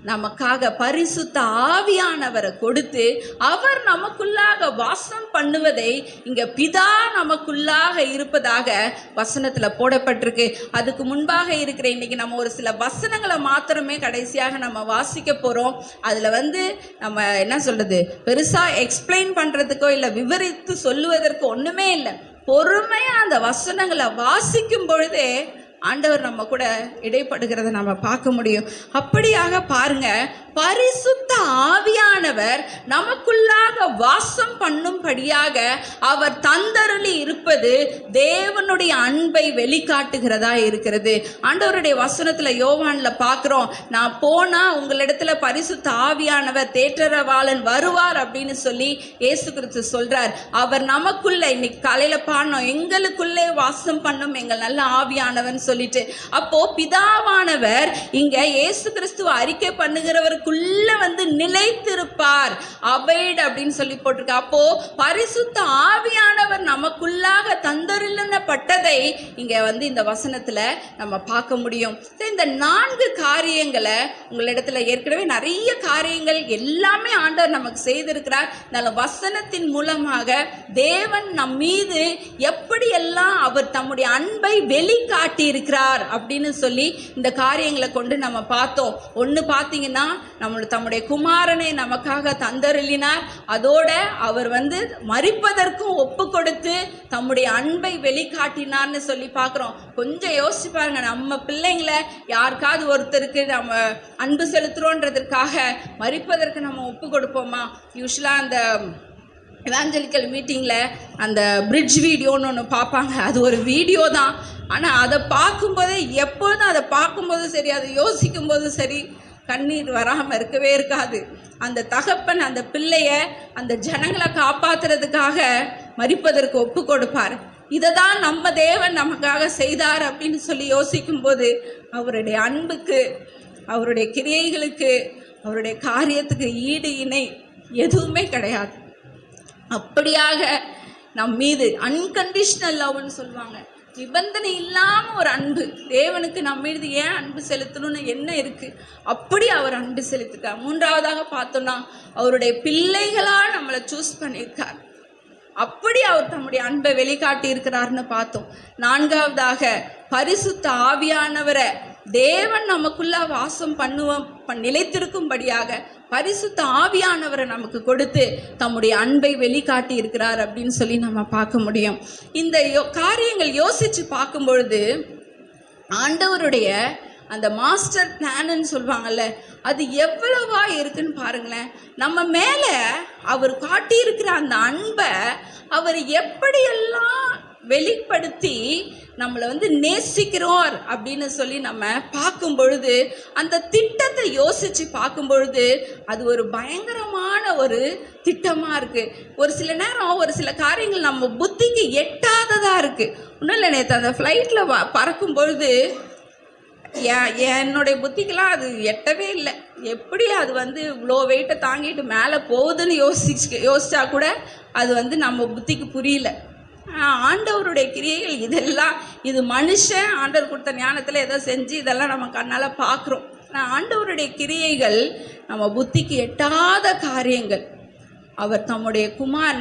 நமக்காக பரிசுத்த ஆவியானவரை கொடுத்து அவர் நமக்குள்ளாக வாசம் பண்ணுவதை இங்கே பிதா நமக்குள்ளாக இருப்பதாக வசனத்தில் போடப்பட்டிருக்கு. அதுக்கு முன்பாக இருக்கிற இன்னைக்கு நம்ம ஒரு சில வசனங்களை மாத்திரமே கடைசியாக நம்ம வாசிக்க போகிறோம். அதில் நம்ம என்ன சொல்கிறது, பெருசாக எக்ஸ்பிளைன் பண்ணுறதுக்கோ இல்லை விவரித்து சொல்லுவதற்கு ஒன்றுமே இல்லை. பொறுமையாக அந்த வசனங்களை வாசிக்கும் பொழுதே ஆண்டவர் நம்ம கூட இடைப்படுகிறத நம்ம பார்க்க முடியும். அப்படியாக பாருங்க, பரிசுத்த ஆவியானவர் நமக்குள்ளாக வாசம் பண்ணும்படியாக அவர் தந்தருளி இருப்பது தேவனுடைய அன்பை வெளிக்காட்டுகிறதா இருக்கிறது. ஆண்டவருடைய வசனத்தில் யோவானில் பார்க்குறோம், நான் போனால் உங்களிடத்துல பரிசுத்த ஆவியானவர் தேற்றரவாளன் வருவார் அப்படின்னு சொல்லி இயேசு கிறிஸ்து சொல்கிறார். அவர் நமக்குள்ள இன்னைக்கு காலையில் பாடணும், எங்களுக்குள்ளே வாசம் பண்ணும் எங்கள் நல்ல ஆவியானவன் சொல்லிட்டு. அப்போ பிதாவானவர் இங்க இயேசு கிறிஸ்துவ அறிக்கை பண்ணுகிறவருக்குள்ள நிலைத்திருப்பார், அபைட் அப்படின்னு சொல்லி போட்டிருக்கு. அப்போ பரிசுத்த ஆவியானவர் நமக்குள்ளாக தந்தருளப்பட்டதை இங்க இந்த வசனத்துல நம்ம பார்க்க முடியும். இந்த 4 காரியங்களை உங்களிடத்துல ஏற்கனவே நிறைய காரியங்கள் எல்லாமே ஆண்டவர் நமக்கு செய்திருக்கிறார். இந்த வசனத்தின் மூலமாக தேவன் நம் மீது எப்படியெல்லாம் அவர் தம்முடைய அன்பை வெளிக்காட்டி இருக்கிறார் அப்படின்னு சொல்லி இந்த காரியங்களை கொண்டு நம்ம பார்த்தோம். ஒன்று பார்த்தீங்கன்னா தம்முடைய குமாரனை நமக்காக தந்தருளினார். அதோட அவர் மரிப்பதற்கும் ஒப்பு கொடுத்து தம்முடைய அன்பை வெளிக்காட்டினார்னு சொல்லி பார்க்குறோம். கொஞ்சம் யோசிச்சு பாருங்க, நம்ம பிள்ளைங்களை யாருக்காவது ஒருத்தருக்கு நம்ம அன்பு செலுத்துகிறோன்றதுக்காக மரிப்பதற்கு நம்ம ஒப்பு கொடுப்போமா? யூஸ்வலாக அந்த எவாஞ்சலிக்கல் மீட்டிங்கில் அந்த பிரிட்ஜ் வீடியோன்னு ஒன்று பார்ப்பாங்க. அது ஒரு வீடியோ தான், ஆனால் அதை பார்க்கும்போதே எப்போதும் அதை பார்க்கும்போதும் சரி, அதை யோசிக்கும் போதும் சரி, கண்ணீர் வராமல் இருக்கவே இருக்காது. அந்த தகப்பன் அந்த பிள்ளைய அந்த ஜனங்களை காப்பாற்றுறதுக்காக மரிப்பதற்கு ஒப்பு கொடுப்பார். இதை தான் நம்ம தேவன் நமக்காக செய்தார் அப்படின்னு சொல்லி யோசிக்கும்போது அவருடைய அன்புக்கு, அவருடைய கிரியைகளுக்கு, அவருடைய காரியத்துக்கு ஈடு இணை எதுவுமே கிடையாது. அப்படியாக நம் மீது அன்கண்டிஷனல் லவ்னு சொல்லுவாங்க, நிபந்தனை இல்லாமல் ஒரு அன்பு. தேவனுக்கு நம்ம மீது ஏன் அன்பு செலுத்தணும்னு என்ன இருக்குது? அப்படி அவர் அன்பு செலுத்திருக்கார். மூன்றாவதாக பார்த்தோன்னா அவருடைய பிள்ளைகளாக நம்மளை சூஸ் பண்ணியிருக்கார். அப்படி அவர் தம்முடைய அன்பை வெளிக்காட்டி இருக்கிறார்னு பார்த்தோம். நான்காவதாக பரிசுத்த ஆவியானவரை தேவன் நமக்குள்ள வாசம் நிலைத்திருக்கும்படியாக பரிசுத்த ஆவியானவரை நமக்கு கொடுத்து தம்முடைய அன்பை வெளிக்காட்டி இருக்கிறார் அப்படின்னு சொல்லி நம்ம பார்க்க முடியும். இந்த காரியங்கள் யோசித்து பார்க்கும் பொழுது ஆண்டவருடைய அந்த மாஸ்டர் பிளான்னு சொல்லுவாங்கல்ல, அது எவ்வளவா இருக்குன்னு பாருங்களேன். நம்ம மேலே அவர் காட்டியிருக்கிற அந்த அன்பை அவர் எப்படியெல்லாம் வெளிப்படுத்தி நம்மளை நேசிக்கிறோர் அப்படின்னு சொல்லி நம்ம பார்க்கும் பொழுது, அந்த திட்டத்தை யோசித்து பார்க்கும் பொழுது அது ஒரு பயங்கரமான ஒரு திட்டமாக இருக்குது. ஒரு சில நேரம் ஒரு சில காரியங்கள் நம்ம புத்திக்கு எட்டாததாக இருக்குது. ஒன்றும் இல்லை, நேற்று அந்த ஃப்ளைட்டில் பறக்கும் பொழுது என்னுடைய புத்திக்கெலாம் அது எட்டவே இல்லை. எப்படி அது இவ்வளோ வெயிட்டை தாங்கிட்டு மேலே போகுதுன்னு யோசிச்சா கூட அது நம்ம புத்திக்கு புரியல. ஆண்டவருடைய கிரியைகள் இதெல்லாம், இது மனுஷன் ஆண்டவர் கொடுத்த ஞானத்தில் ஏதோ செஞ்சு இதெல்லாம் நம்ம கண்ணால் பார்க்குறோம். ஆண்டவருடைய கிரியைகள் நம்ம புத்திக்கு எட்டாத காரியங்கள். அவர் தம்முடைய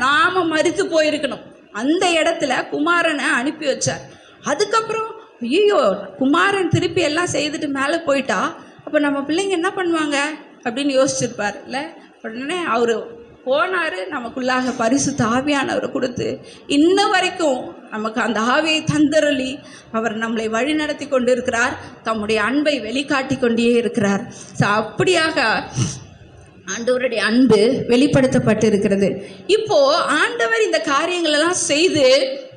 நாம மரித்து போயிருக்கணும், அந்த இடத்துல குமாரனை அனுப்பி வச்சார். அதுக்கப்புறம் ஐயோ குமாரன் திருப்பி எல்லாம் செய்துட்டு மேலே போயிட்டா அப்போ நம்ம பிள்ளைங்க என்ன பண்ணுவாங்க அப்படின்னு யோசிச்சிருப்பார் இல்லை. உடனே அவர் போனார், நமக்குள்ளாக பரிசுத்த ஆவியானவரை கொடுத்து இன்ன வரைக்கும் நமக்கு அந்த ஆவியை தந்தருளி அவர் நம்மளை வழி நடத்தி கொண்டு இருக்கிறார். தம்முடைய அன்பை வெளிக்காட்டி கொண்டே இருக்கிறார். ஸோ அப்படியாக ஆண்டவருடைய அன்பு வெளிப்படுத்தப்பட்டு இருக்கிறது. இப்போது ஆண்டவர் இந்த காரியங்களெல்லாம் செய்து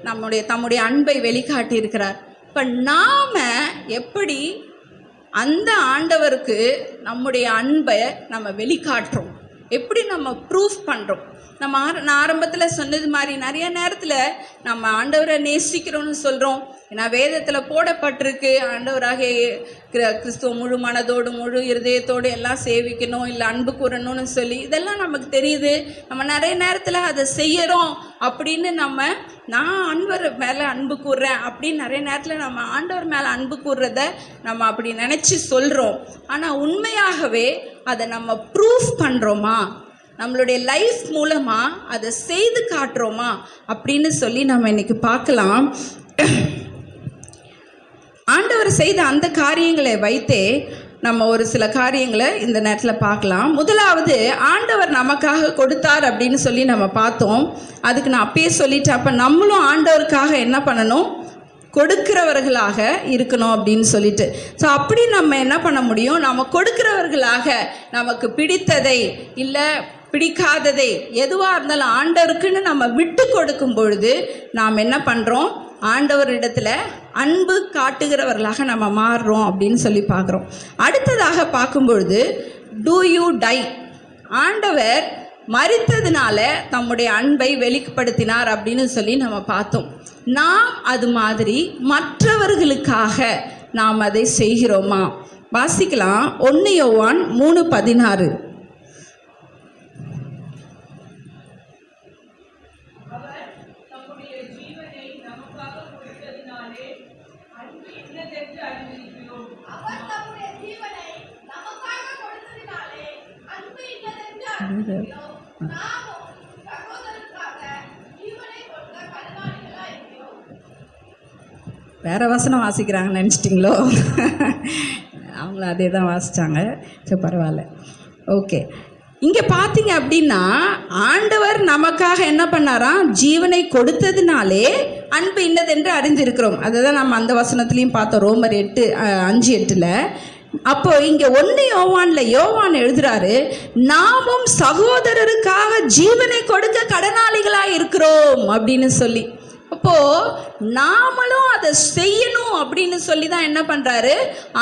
தம்முடைய அன்பை வெளிக்காட்டி இருக்கிறார். இப்போ நாம் எப்படி அந்த ஆண்டவருக்கு நம்முடைய அன்பை நம்ம வெளிக்காட்டுறோம், எப்படி நம்ம ப்ரூஃப் பண்ணுறோம்? நான் ஆரம்பத்தில் சொன்னது மாதிரி நிறைய நேரத்தில் நம்ம ஆண்டவரை நேசிக்கிறோன்னு சொல்கிறோம். ஏன்னா வேதத்தில் போடப்பட்டிருக்கு, ஆண்டவராக கிறிஸ்துவ முழு மனதோடு முழு இருதயத்தோடு எல்லாம் சேவிக்கணும், இல்லை அன்பு கூறணும்னு சொல்லி இதெல்லாம் நமக்கு தெரியுது. நம்ம நிறைய நேரத்தில் அதை செய்யறோம். அப்படின்னு நான் ஆண்டவர் மேலே அன்பு கூறுறேன் அப்படின்னு நிறைய நேரத்தில் நம்ம ஆண்டவர் மேலே அன்பு கூறுறத நம்ம அப்படி நினச்சி சொல்கிறோம். ஆனால் உண்மையாகவே அதை நம்ம ப்ரூஃப் பண்ணுறோமா, நம்மளுடைய லைஃப் மூலமாக அதை செய்து காட்டுறோமா அப்படின்னு சொல்லி நம்ம இன்னைக்கு பார்க்கலாம். ஆண்டவர் செய்த அந்த காரியங்களை வைத்தே நம்ம ஒரு சில காரியங்களை இந்த நேரத்தில் பார்க்கலாம். முதலாவது, ஆண்டவர் நமக்காக கொடுத்தார் அப்படின்னு சொல்லி நம்ம பார்த்தோம். அதுக்கு நான் அப்பயே சொல்லிட்டேன். அப்போ நம்மளும் ஆண்டவருக்காக என்ன பண்ணணும்? கொடுக்கிறவர்களாக இருக்கணும் அப்படின்னு சொல்லிட்டு. ஸோ அப்படி நம்ம என்ன பண்ண முடியும்? நம்ம கொடுக்கிறவர்களாக நமக்கு பிடித்ததை இல்லை பிடிக்காததை எதுவாக இருந்தாலும் ஆண்டவருக்குன்னு நம்ம விட்டு கொடுக்கும் பொழுது நாம் என்ன பண்ணுறோம்? ஆண்டவரிடத்தில் அன்பு காட்டுகிறவர்களாக நம்ம மாறுறோம் அப்படின்னு சொல்லி பார்க்குறோம். அடுத்ததாக பார்க்கும்பொழுது டூ யூ டை, ஆண்டவர் மரித்ததுனால தம்முடைய அன்பை வெளிப்படுத்தினார் அப்படின்னு சொல்லி நம்ம பார்த்தோம். நாம் அது மாதிரி மற்றவர்களுக்காக நாம் அதை செய்கிறோமா? வாசிக்கலாம். 1 யோவான் 3:16. வேறு வசனம் வாசிக்கிறாங்கன்னு நினச்சிட்டிங்களோ? அவங்களும் அதே தான் வாசித்தாங்க. சரி, பரவாயில்ல. ஓகே, இங்கே பார்த்தீங்க அப்படின்னா ஆண்டவர் நமக்காக என்ன பண்ணாராம்? ஜீவனை கொடுத்ததுனாலே அன்பு இன்னதென்று அறிந்திருக்கிறோம். அதை தான் நம்ம அந்த வசனத்துலேயும் பார்த்தோம், ரோமர் 8:5-8. அப்போ இங்கே 1 யோவான் எழுதுறாரு, நாமும் சகோதரருக்காக ஜீவனை கொடுக்க கடனாளிகளாக இருக்கிறோம் அப்படின்னு சொல்லி. அப்போது நாமளும் அதை செய்யணும் அப்படின்னு சொல்லி தான் என்ன பண்ணுறாரு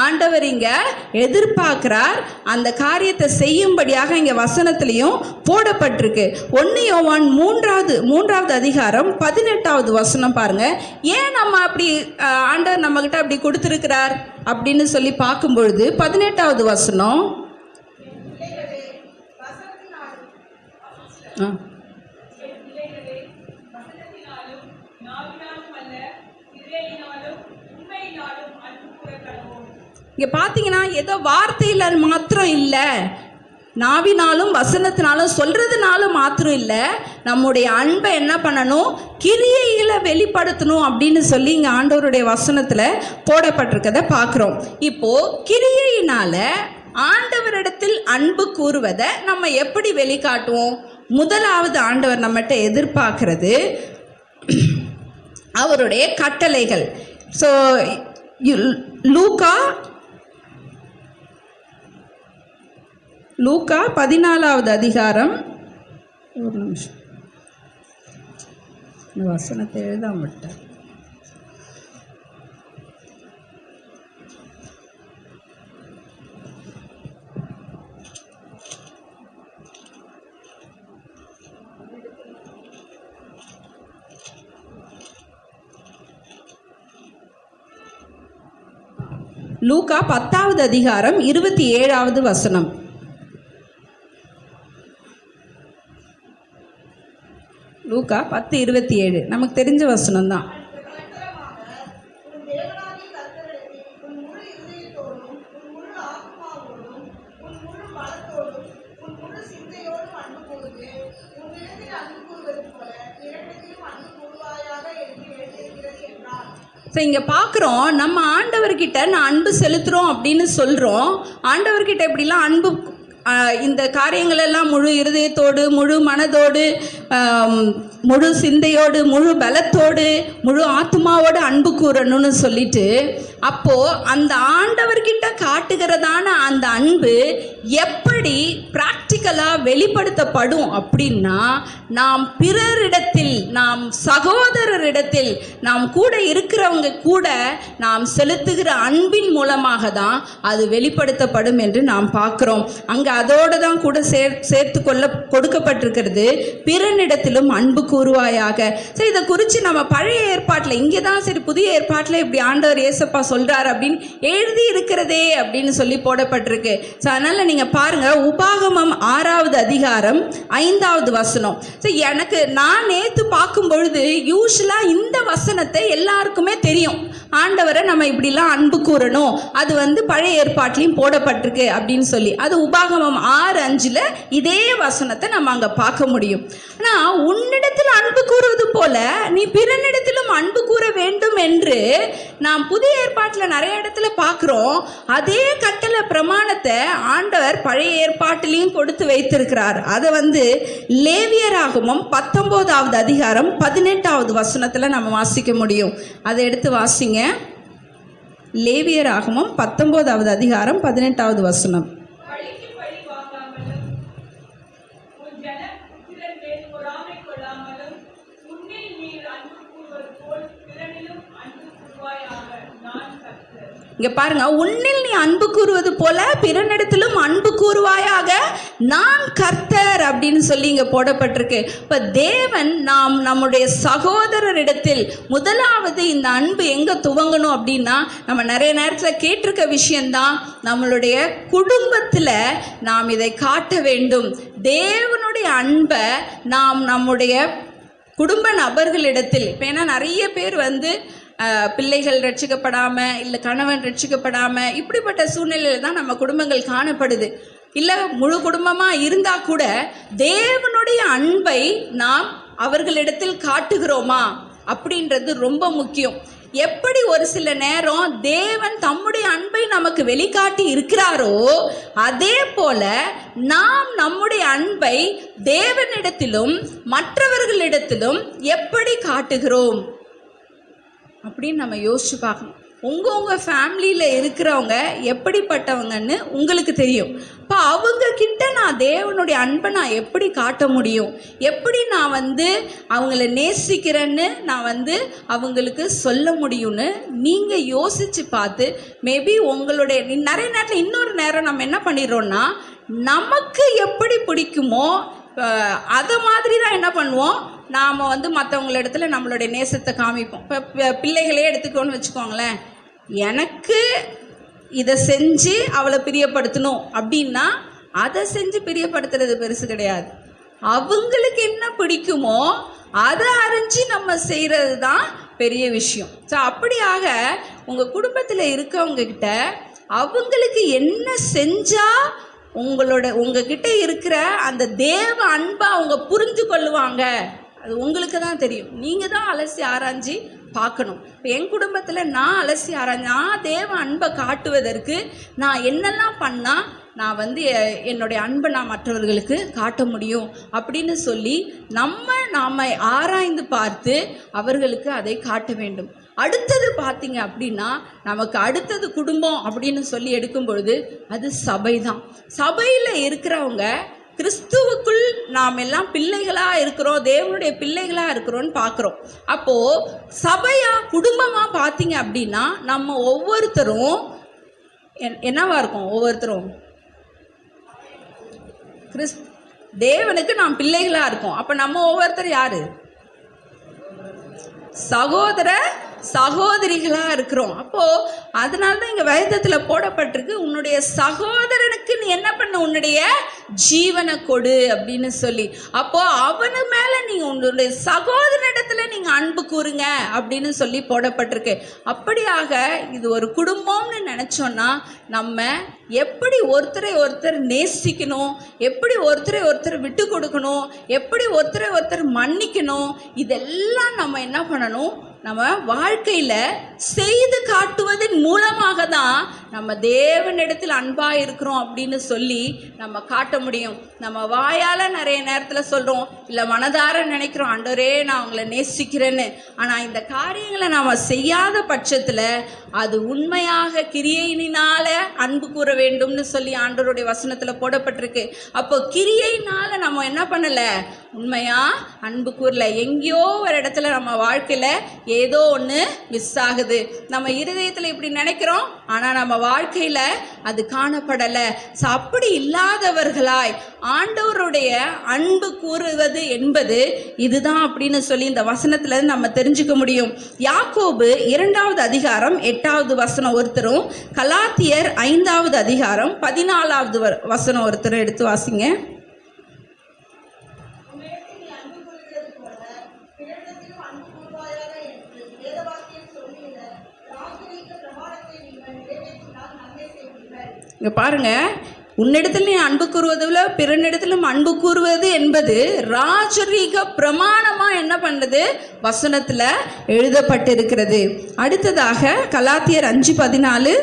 ஆண்டவர் இங்கே எதிர்பார்க்குறார். அந்த காரியத்தை செய்யும்படியாக இங்கே வசனத்துலேயும் போடப்பட்டிருக்கு. 1 யோவான் 3வது அதிகாரம் 18வது வசனம் பாருங்கள். ஏன் நம்ம அப்படி ஆண்டவர் நம்மக்கிட்ட அப்படி கொடுத்துருக்கிறார் அப்படின்னு சொல்லி பார்க்கும்பொழுது 18வது வசனம், இங்கே பார்த்தீங்கன்னா ஏதோ வார்த்தையில் மாத்திரம் இல்லை, நாவினாலும் வசனத்தினாலும் சொல்கிறதுனாலும் மாத்திரம் இல்லை, நம்முடைய அன்பை என்ன பண்ணணும்? கிரியைகளை வெளிப்படுத்தணும் அப்படின்னு சொல்லி இங்கே ஆண்டவருடைய வசனத்தில் போடப்பட்டிருக்கதை பார்க்குறோம். இப்போது கிரியையினால் ஆண்டவரிடத்தில் அன்பு கூறுவதை நம்ம எப்படி வெளிக்காட்டுவோம்? முதலாவது ஆண்டவர் நம்மகிட்ட எதிர்பார்க்கிறது அவருடைய கட்டளைகள். ஸோ லூக்கா 14வது அதிகாரம், ஒரு நிமிஷம் வசனத்தை எழுதாமட்டார். லூக்கா 10வது அதிகாரம் 27வது வசனம். லூக்கா 10:27 நமக்கு தெரிஞ்ச வசனம் தான். ஸோ இங்கே பார்க்குறோம், நம்ம ஆண்டவர்கிட்ட நான் அன்பு செலுத்துகிறோம் அப்படின்னு சொல்கிறோம். ஆண்டவர்கிட்ட எப்படிலாம் அன்பு, இந்த காரியங்களெல்லாம் முழு இருதயத்தோடு, முழு மனதோடு, முழு சிந்தையோடு, முழு பலத்தோடு, முழு ஆத்மாவோடு அன்பு கூறணும்னு சொல்லிட்டு, அப்போது அந்த ஆண்டவர்கிட்ட காட்டுகிறதான அந்த அன்பு எப்படி ப்ராக்டிக்கலாக வெளிப்படுத்தப்படும் அப்படின்னா, நாம் பிறரிடத்தில், நாம் சகோதரரிடத்தில், நாம் கூட இருக்கிறவங்க கூட நாம் செலுத்துகிற அன்பின் மூலமாக தான் அது வெளிப்படுத்தப்படும் என்று நாம் பார்க்குறோம். அங்கே அதோடு தான் கூட சேர்த்து கொடுக்கப்பட்டிருக்கிறது, பிறனிடத்திலும் அன்பு கூறுவாயாக. சரி, இதை குறித்து நம்ம பழைய ஏற்பாட்டில், இங்கே தான் சரி புதிய ஏற்பாட்டில் இப்படி ஆண்டவர் இயேசப்பா சொல்கிறார் அப்படின்னு எழுதி இருக்கிறதே அப்படின்னு சொல்லி போடப்பட்டிருக்கு. ஸோ அதனால் நீங்கள் பாருங்கள், உபாகமம் 6வது அதிகாரம் 5வது வசனம். ஸோ எனக்கு நான் நேற்று பார்க்கும் பொழுது யூஸ்வலாக இந்த வசனத்தை எல்லாருக்குமே தெரியும், ஆண்டவரை நம்ம இப்படிலாம் அன்பு கூறணும், அது பழைய ஏற்பாட்டிலையும் போடப்பட்டிருக்கு அப்படின்னு சொல்லி. அது உபாகமம் 6:5 இதே வசனத்தை நம்ம அங்கே பார்க்க முடியும். ஆனால் உன்னிடத்தில் அன்பு கூறுவது போல நீ பிறனிடத்திலும் அன்பு கூற வேண்டும் என்று நாம் புதிய ஏற்பாட்டில் நிறைய இடத்துல பார்க்குறோம். அதே கட்டளை பிரமாணத்தை ஆண்டவர் பழைய ஏற்பாட்டிலையும் கொடுத்து வைத்திருக்கிறார். அதை லேவியராகமம் 19வது அதிகாரம் 18வது வசனத்தில் நம்ம வாசிக்க முடியும். அதை எடுத்து வாசிங்க. லேவியராகமம் 19வது அதிகாரம் 18வது வசனம். இங்கே பாருங்க, உன்னில் நீ அன்பு கூறுவது போல பிறனிடத்திலும் அன்பு கூறுவாயாக, நான் கர்த்தர் அப்படின்னு சொல்லி இங்கே போடப்பட்டிருக்கு. இப்போ தேவன் நாம் நம்முடைய சகோதரரிடத்தில் முதலாவது இந்த அன்பு எங்கே துவங்கணும் அப்படின்னா, நம்ம நிறைய நேரத்தில் கேட்டிருக்க விஷயந்தான், நம்மளுடைய குடும்பத்தில் நாம் இதை காட்ட வேண்டும். தேவனுடைய அன்பை நாம் நம்முடைய குடும்ப நபர்களிடத்தில், இப்போ ஏன்னா நிறைய பேர் பிள்ளைகள் ரட்சிக்கப்படாமல், இல்லை கணவன் ரட்சிக்கப்படாமல், இப்படிப்பட்ட சூழ்நிலையில் தான் நம்ம குடும்பங்கள் காணப்படுது. இல்லை முழு குடும்பமாக இருந்தால் கூட தேவனுடைய அன்பை நாம் அவர்களிடத்தில் காட்டுகிறோமா அப்படின்றது ரொம்ப முக்கியம். எப்படி ஒரு சில நேரம் தேவன் தம்முடைய அன்பை நமக்கு வெளிக்காட்டி இருக்கிறாரோ, அதே போல நாம் நம்முடைய அன்பை தேவனிடத்திலும் மற்றவர்களிடத்திலும் எப்படி காட்டுகிறோம் அப்படின்னு நம்ம யோசிச்சு பார்க்கணும். உங்கள் ஃபேமிலியில் இருக்கிறவங்க எப்படிப்பட்டவங்கன்னு உங்களுக்கு தெரியும். இப்போ அவங்கக்கிட்ட நான் தேவனுடைய அன்பை நான் எப்படி காட்ட முடியும், எப்படி நான் அவங்கள நேசிக்கிறேன்னு நான் அவங்களுக்கு சொல்ல முடியும்னு நீங்கள் யோசித்து பார்த்து, மேபி உங்களுடைய நிறைய நேரத்தில் இன்னொரு நேரம் நம்ம என்ன பண்ணிடுறோன்னா, நமக்கு எப்படி பிடிக்குமோ அதை மாதிரி தான் என்ன பண்ணுவோம், நாம் மற்றவங்கள இடத்துல நம்மளுடைய நேசத்தை காமிப்போம். இப்போ பிள்ளைகளே எடுத்துக்கோன்னு வச்சுக்கோங்களேன், எனக்கு இதை செஞ்சு அவளை பிரியப்படுத்தணும் அப்படின்னா அதை செஞ்சு பிரியப்படுத்துறது பெருசு கிடையாது. அவங்களுக்கு என்ன பிடிக்குமோ அதை அறிஞ்சு நம்ம செய்கிறது தான் பெரிய விஷயம். ஸோ அப்படியாக உங்கள் குடும்பத்தில் இருக்கவங்கக்கிட்ட அவங்களுக்கு என்ன செஞ்சால் உங்ககிட்ட இருக்கிற அந்த தேவ அன்பை அவங்க புரிஞ்சு கொள்ளுவாங்க, அது உங்களுக்கு தான் தெரியும். நீங்கள் தான் அலசி ஆராய்ஞ்சி பார்க்கணும். இப்போ என் குடும்பத்தில் நான் அலசி ஆராய்ச்சி, நான் தேவ அன்பை காட்டுவதற்கு நான் என்னெல்லாம் பண்ணால் நான் என்னுடைய அன்பை நான் மற்றவர்களுக்கு காட்ட முடியும் அப்படின்னு சொல்லி நாம் ஆராய்ந்து பார்த்து அவர்களுக்கு அதை காட்ட வேண்டும். அடுத்தது பார்த்தீங்க அப்படின்னா, நமக்கு அடுத்தது குடும்பம் அப்படின்னு சொல்லி எடுக்கும் பொழுது அது சபை தான். சபையில் இருக்கிறவங்க கிறிஸ்துவுக்குள் நாம் எல்லாம் பிள்ளைகளாக இருக்கிறோம், தேவனுடைய பிள்ளைகளாக இருக்கிறோன்னு பார்க்குறோம். அப்போது சபையாக குடும்பமாக பார்த்தீங்க அப்படின்னா நம்ம ஒவ்வொருத்தரும் என்னவா இருக்கும், ஒவ்வொருத்தரும் தேவனுக்கு நாம் பிள்ளைகளாக இருக்கோம். அப்போ நம்ம ஒவ்வொருத்தர் யார்? சகோதர சகோதரிகளாக இருக்கிறோம். அப்போது அதனால தான் இங்கே வேதத்தில் போடப்பட்டிருக்கு, உன்னுடைய சகோதரனுக்கு நீ என்ன பண்ண, உன்னுடைய ஜீவனை கொடு அப்படின்னு சொல்லி. அப்போது அவனு மேலே நீங்கள் உன்னுடைய சகோதரனிடத்தில் நீங்கள் அன்பு கூறுங்க அப்படின்னு சொல்லி போடப்பட்டிருக்கு. அப்படியாக இது ஒரு குடும்பம்னு நினச்சோன்னா நம்ம எப்படி ஒருத்தரை ஒருத்தர் நேசிக்கணும், எப்படி ஒருத்தரை ஒருத்தர் விட்டு கொடுக்கணும், எப்படி ஒருத்தரை ஒருத்தர் மன்னிக்கணும், இதெல்லாம் நம்ம என்ன பண்ணணும், நம்ம வாழ்க்கையில் செய்து காட்டுவதன் மூலமாக தான் நம்ம தேவனிடத்தில் அன்பாக இருக்கிறோம் அப்படின்னு சொல்லி நம்ம காட்ட முடியும். நம்ம வாயால் நிறைய நேரத்தில் சொல்கிறோம், இல்லை மனதார நினைக்கிறோம், ஆண்டவரே நான் உங்களை நேசிக்கிறேன்னு. ஆனால் இந்த காரியங்களை நாம் செய்யாத பட்சத்தில் அது உண்மையாக கிரியையினால் அன்பு கூற வேண்டும்னு சொல்லி ஆண்டவருடைய வசனத்தில் போடப்பட்டிருக்கு. அப்போ கிரியையினால் நம்ம என்ன பண்ணலை, உண்மையாக அன்பு கூறல. எங்கேயோ ஒரு இடத்துல நம்ம வாழ்க்கையில் ஏதோ ஒன்று மிஸ் ஆகுது. நம்ம இருதயத்தில் இப்படி நினைக்கிறோம், ஆனால் நம்ம வாழ்க்கையில் அது காணப்படலை. ஸோ அப்படி இல்லாதவர்களாய் ஆண்டவருடைய அன்பு கூறுவது என்பது இதுதான் அப்படின்னு சொல்லி இந்த வசனத்தில் நம்ம தெரிஞ்சுக்க முடியும். யாக்கோபு 2வது அதிகாரம் 8வது வசனம் ஒருத்தரும், கலாத்தியர் 5வது அதிகாரம் 14வது வசனம் ஒருத்தரும் எடுத்து வாசிங்க. இங்கே பாருங்கள், உன்னிடத்தில் நீ அன்பு கூறுவதில் பிறனிடத்திலும் அன்பு கூறுவது என்பது ராஜரீக பிரமாணமாக என்ன பண்ணுறது, வசனத்தில் எழுதப்பட்டிருக்கிறது. அடுத்ததாக கலாத்தியர் 5:14,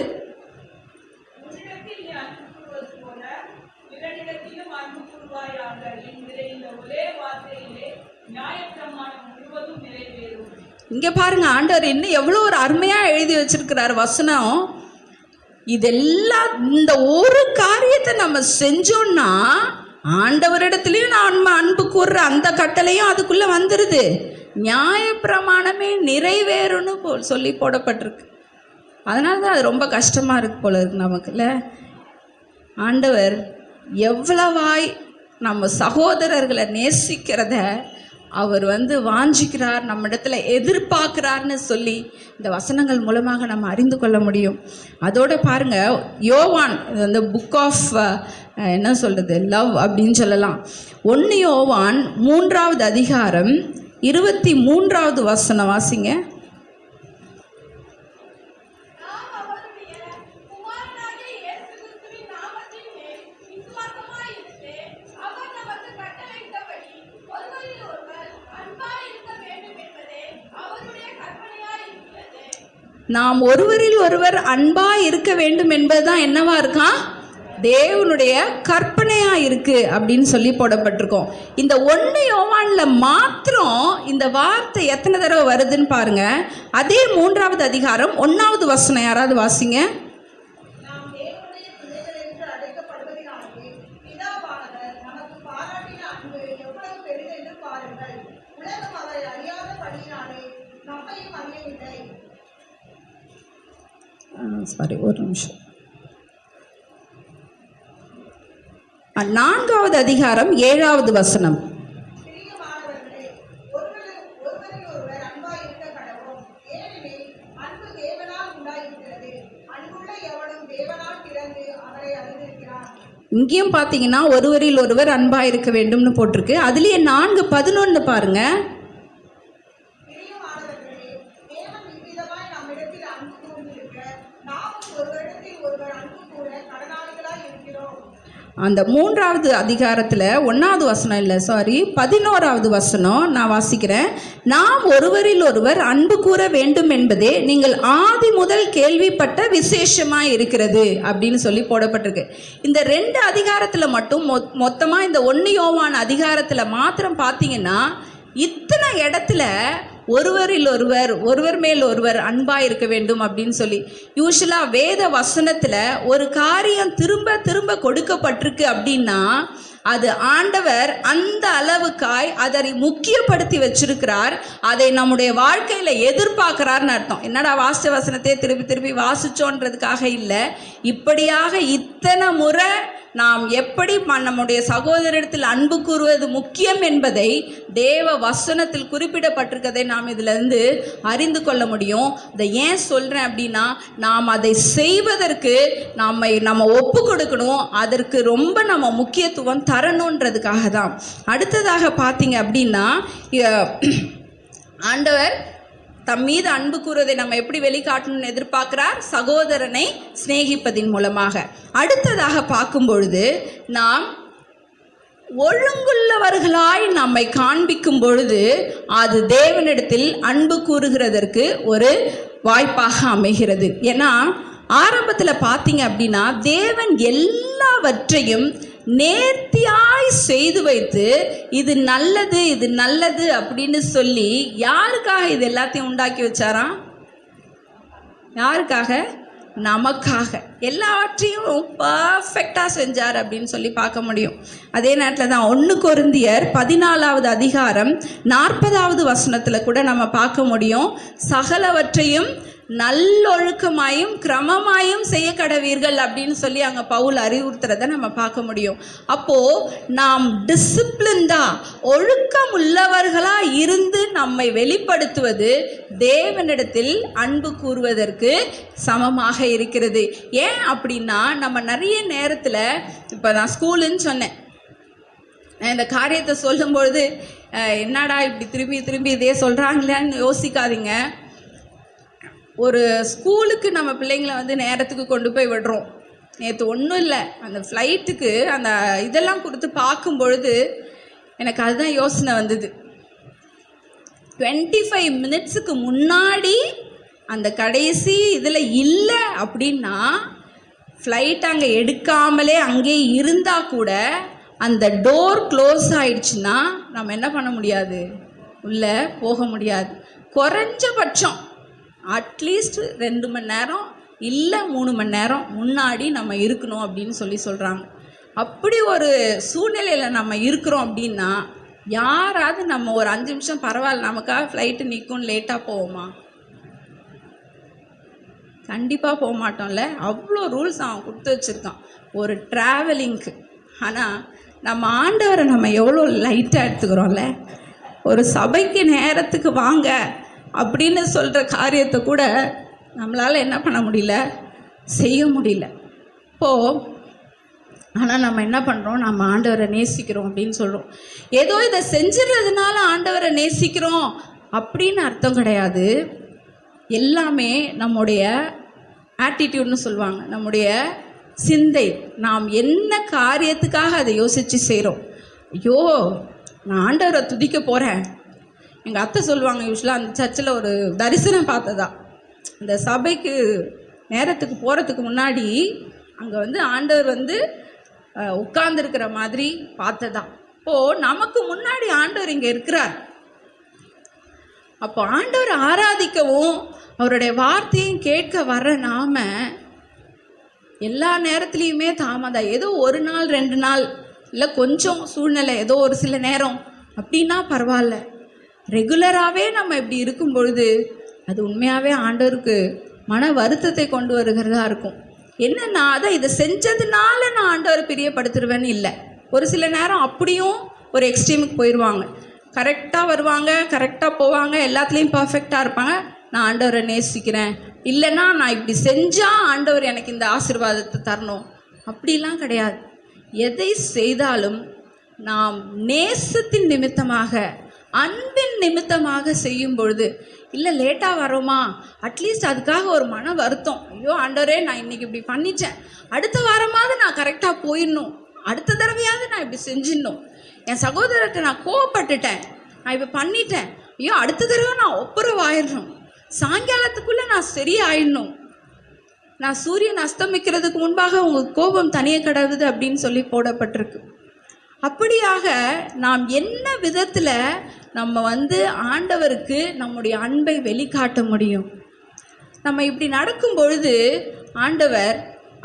இங்கே பாருங்க, ஆண்டவர் இன்னும் எவ்வளோ ஒரு அருமையாக எழுதி வச்சிருக்கிறார் வசனம். இதெல்லாம் இந்த ஒரு காரியத்தை நம்ம செஞ்சோன்னா ஆண்டவரிடத்துலையும் நம்ம அன்பு கூறுற அந்த கட்டளையும் அதுக்குள்ளே வந்துடுது. நியாயப்பிரமாணமே நிறைவேறும்னு சொல்லி போடப்பட்டிருக்கு. அதனால தான் அது ரொம்ப கஷ்டமாக இருக்கு போல இருக்கு நமக்குல்ல. ஆண்டவர் எவ்வளவாய் நம்ம சகோதரர்களை நேசிக்கிறத அவர் வாஞ்சிக்கிறார், நம்ம இடத்துல எதிர்பார்க்கிறார்னு சொல்லி இந்த வசனங்கள் மூலமாக நம்ம அறிந்து கொள்ள முடியும். அதோடு பாருங்கள், யோவான் அந்த புக் ஆஃப் என்ன சொல்கிறது, லவ் அப்படின்னு சொல்லலாம். 1 யோவான் 3வது அதிகாரம் 23வது வசனம் வாசிங்க. நாம் ஒருவரில் ஒருவர் அன்பாக இருக்க வேண்டும் என்பதுதான் என்னவா இருக்கான், தேவனுடைய கற்பனையா இருக்கு அப்படின்னு சொல்லி போடப்பட்டிருக்கோம். இந்த 1 யோவான்ல மாத்திரம் இந்த வார்த்தை எத்தனை தடவை வருதுன்னு பாருங்க. அதே 3வது அதிகாரம் 1வது வசனம் யாராவது வாசிங்க. சாரி, ஒரு நிமிஷம். 4வது அதிகாரம் 7வது வசனம். இங்கேயும் பார்த்தீங்கன்னா ஒருவரில் ஒருவர் அன்பா இருக்க வேண்டும்னு போட்டிருக்கு. அதுலயே 4:11 பாருங்க. அந்த 3வது அதிகாரத்தில் 1வது வசனம் இல்லை, சாரி 11வது வசனம் நான் வாசிக்கிறேன். நாம் ஒருவரில் ஒருவர் அன்பு கூற வேண்டும் என்பதே நீங்கள் ஆதி முதல் கேள்விப்பட்ட விசேஷமாக இருக்கிறது அப்படின்னு சொல்லி போடப்பட்டிருக்கு. இந்த 2 அதிகாரத்தில் மட்டும் மொத்தமாக இந்த 1 யோவான் அதிகாரத்தில் மாத்திரம் பார்த்தீங்கன்னா இத்தனை இடத்துல ஒருவரில் ஒருவர், ஒருவர் மேல் ஒருவர் அன்பாக இருக்க வேண்டும் அப்படின்னு சொல்லி யூஸ்வலாக வேத வசனத்தில் ஒரு காரியம் திரும்ப திரும்ப கொடுக்கப்பட்டிருக்கு அப்படின்னா அது ஆண்டவர் அந்த அளவுக்காய் அதை முக்கியப்படுத்தி வச்சிருக்கிறார். அதை நம்முடைய வாழ்க்கையில் எதிர்பார்க்கிறார்னு அர்த்தம். என்னடா வாசித்த வசனத்தையே திருப்பி திருப்பி வாசிச்சோன்றதுக்காக இல்லை, இப்படியாக இத்தனை முறை நாம் எப்படி நம்முடைய சகோதரத்தில் அன்பு கூறுவது முக்கியம் என்பதை தேவ வசனத்தில் குறிப்பிடப்பட்டிருக்கதை நாம் இதிலிருந்து அறிந்து கொள்ள முடியும். இதை ஏன் சொல்கிறேன் அப்படின்னா, நாம் அதை செய்வதற்கு நம்ம ஒப்பு கொடுக்கணும், அதற்கு ரொம்ப நம்ம முக்கியத்துவம் தரணுன்றதுக்காக தான். அடுத்ததாக பார்த்தீங்க அப்படின்னா, ஆண்டவர் தம் மீது அன்பு கூறுவதை நம்ம எப்படி வெளிக்காட்டணும்னு எதிர்பார்க்கிறார், சகோதரனை சிநேகிப்பதின் மூலமாக. அடுத்ததாக பார்க்கும் பொழுது நாம் ஒழுங்குள்ளவர்களாய் நம்மை காண்பிக்கும் பொழுது அது தேவனிடத்தில் அன்பு கூறுகிறதற்கு ஒரு வாய்ப்பாக அமைகிறது. ஏன்னா ஆரம்பத்தில் பார்த்தீங்க அப்படின்னா தேவன் எல்லாவற்றையும் நேர்த்தியாய் செய்து வைத்து இது நல்லது இது நல்லது அப்படின்னு சொல்லி யாருக்காக இது எல்லாத்தையும் உண்டாக்கி வச்சாராம்? யாருக்காக? நமக்காக. எல்லாவற்றையும் பர்ஃபெக்டாக செஞ்சார் அப்படின்னு சொல்லி பார்க்க முடியும். அதே நேரத்தில் தான் 1 கொரிந்தியர் 14வது அதிகாரம் 40வது வசனத்தில் கூட நம்ம பார்க்க முடியும், சகலவற்றையும் நல்லொழுக்கமாயும் கிரமமாயும் செய்ய கடவீர்கள் அப்படின்னு சொல்லி அங்கே பவுல் அறிவுறுத்துறதை நம்ம பார்க்க முடியும். அப்போது நாம் டிசிப்ளின்டா ஒழுக்கம் உள்ளவர்களாக இருந்து நம்மை வெளிப்படுத்துவது தேவனிடத்தில் அன்பு கூறுவதற்கு சமமாக இருக்கிறது. ஏன் அப்படின்னா நம்ம நிறைய நேரத்தில், இப்போ நான் ஸ்கூலுன்னு சொன்னேன், இந்த காரியத்தை சொல்லும்பொழுது என்னடா இப்படி திரும்பி திரும்பி இதே சொல்கிறாங்களேன்னு யோசிக்காதீங்க. ஒரு ஸ்கூலுக்கு நம்ம பிள்ளைங்களை நேரத்துக்கு கொண்டு போய் விடுறோம். நேற்று ஒன்றும் இல்லை, அந்த ஃப்ளைட்டுக்கு அந்த இதெல்லாம் கொடுத்து பார்க்கும் பொழுது எனக்கு அதுதான் யோசனை வந்தது. 25 மினிட்ஸுக்கு முன்னாடி அந்த கடைசி இதில் இல்லை அப்படின்னா ஃப்ளைட் அங்கே எடுக்காமலே அங்கேயே இருந்தால் கூட அந்த டோர் க்ளோஸ் ஆயிடுச்சுன்னா நம்ம என்ன பண்ண முடியாது, உள்ளே போக முடியாது. குறைஞ்சபட்சம் அட்லீஸ்ட் 2 மணி நேரம் இல்லை 3 மணி நேரம் முன்னாடி நம்ம இருக்கணும் அப்படின்னு சொல்கிறாங்க. அப்படி ஒரு சூழ்நிலையில் நம்ம இருக்கிறோம் அப்படின்னா யாராவது நம்ம ஒரு 5 நிமிஷம் பரவாயில்ல நமக்காக ஃப்ளைட்டு நிற்கும் லேட்டாக போவோமா? கண்டிப்பாக போக மாட்டோம்ல. அவ்வளோ ரூல்ஸ் அவன் கொடுத்து வச்சுருக்கான் ஒரு ட்ராவலிங்க்கு. ஆனால் நம்ம ஆண்டவரை நம்ம எவ்வளோ லைட்டாக எடுத்துக்கிறோம்ல. ஒரு சபைக்கு நேரத்துக்கு வாங்க அப்படின்னு சொல்கிற காரியத்தை கூட நம்மளால் என்ன பண்ண முடியல, செய்ய முடியல. இப்போது ஆனால் நம்ம என்ன பண்ணுறோம், நம்ம ஆண்டவரை நேசிக்கிறோம் அப்படின்னு சொல்கிறோம். ஏதோ இதை செஞ்சிடறதுனால ஆண்டவரை நேசிக்கிறோம் அப்படின்னு அர்த்தம் கிடையாது. எல்லாமே நம்முடைய ஆட்டிடியூட்னு சொல்லுவாங்க, நம்முடைய சிந்தை. நாம் என்ன காரியத்துக்காக அதை யோசித்து செய்கிறோம். ஐயோ நான் ஆண்டவரை துதிக்க போகிறேன். எங்கள் அத்தை சொல்லுவாங்க, யூஸ்வலாக அந்த சர்ச்சில் ஒரு தரிசனம் பார்த்ததா, இந்த சபைக்கு நேரத்துக்கு போகிறதுக்கு முன்னாடி அங்கே வந்து ஆண்டவர் வந்து உட்கார்ந்துருக்கிற மாதிரி பார்த்ததான். இப்போது நமக்கு முன்னாடி ஆண்டவர் இங்கே இருக்கிறார். அப்போ ஆண்டவர் ஆராதிக்கவும் அவருடைய வார்த்தையும் கேட்க வர்ற நாம எல்லா நேரத்துலையுமே தாமதம், ஏதோ ஒரு நாள் 2 நாள் இல்லை கொஞ்சம் சூழ்நிலை ஏதோ ஒரு சில நேரம் அப்படின்னா பரவாயில்ல. ரெகுலராகவே நம்ம இப்படி இருக்கும் பொழுது அது உண்மையாகவே ஆண்டவருக்கு மன வருத்தத்தை கொண்டு வருகிறதா இருக்கும். என்னன்னா, அதை இதை செஞ்சதுனால நான் ஆண்டவரை பிரியப்படுத்துருவேன்னு இல்லை. ஒரு சில நேரம் அப்படியும் ஒரு எக்ஸ்ட்ரீமுக்கு போயிடுவாங்க. கரெக்டாக வருவாங்க, கரெக்டாக போவாங்க, எல்லாத்துலேயும் பர்ஃபெக்டாக இருப்பாங்க. நான் ஆண்டவரை நேசிக்கிறேன், இல்லைன்னா நான் இப்படி செஞ்சால் ஆண்டவர் எனக்கு இந்த ஆசீர்வாதத்தை தரணும் அப்படிலாம் கிடையாது. எதை செய்தாலும் நாம் நேசத்தின் நிமித்தமாக, அன்பின் நிமித்தமாக செய்யும் பொழுது, இல்லை லேட்டாக வரோமா, அட்லீஸ்ட் அதுக்காக ஒரு மன வருத்தம், ஐயோ ஆண்டவரே நான் இன்றைக்கி இப்படி பண்ணிட்டேன், அடுத்த வாரமாவது நான் கரெக்டாக போயிடணும், அடுத்த தடவையாவது நான் இப்படி செஞ்சிடணும், என் சகோதரர்கிட்ட நான் கோவப்பட்டுட்டேன், நான் இப்போ பண்ணிட்டேன், ஐயோ அடுத்த தடவை நான் ஒப்புரவாயிடணும், சாயங்காலத்துக்குள்ளே நான் சரியாயிடணும், நான் சூரியன் அஸ்தமிக்கிறதுக்கு முன்பாக உங்கள் கோபம் தனியே கிடவுது அப்படின்னு சொல்லி போடப்பட்டிருக்கு. அப்படியாக நாம் என்ன விதத்தில் நம்ம வந்து ஆண்டவருக்கு நம்முடைய அன்பை வெளிக்காட்ட முடியும்? நம்ம இப்படி நடக்கும் பொழுது ஆண்டவர்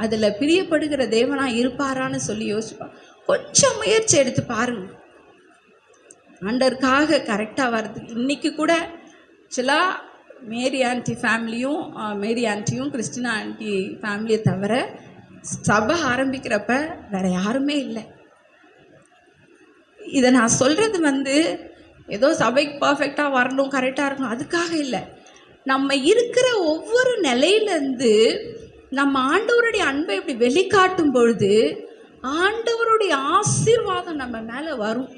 அதில் பிரியப்படுகிற தேவனாக இருப்பாரான்னு சொல்லி யோசிப்பார். கொஞ்சம் முயற்சி எடுத்து பாருங்க, ஆண்டவருக்காக கரெக்டாக வர்றதுக்கு. இன்றைக்கி கூட ஆக்சுவலாக மேரி ஆண்டியும் கிறிஸ்டினா ஆண்டி ஃபேமிலியை தவிர சபை ஆரம்பிக்கிறப்ப வேறு யாருமே இல்லை. இதை நான் சொல்கிறது வந்து ஏதோ சபைக்கு பர்ஃபெக்டாக வரணும், கரெக்டாக இருக்கணும் அதுக்காக இல்லை. நம்ம இருக்கிற ஒவ்வொரு நிலையிலேருந்து நம்ம ஆண்டவருடைய அன்பை இப்படி வெளிக்காட்டும் பொழுது ஆண்டவருடைய ஆசீர்வாதம் நம்ம மேலே வரும்.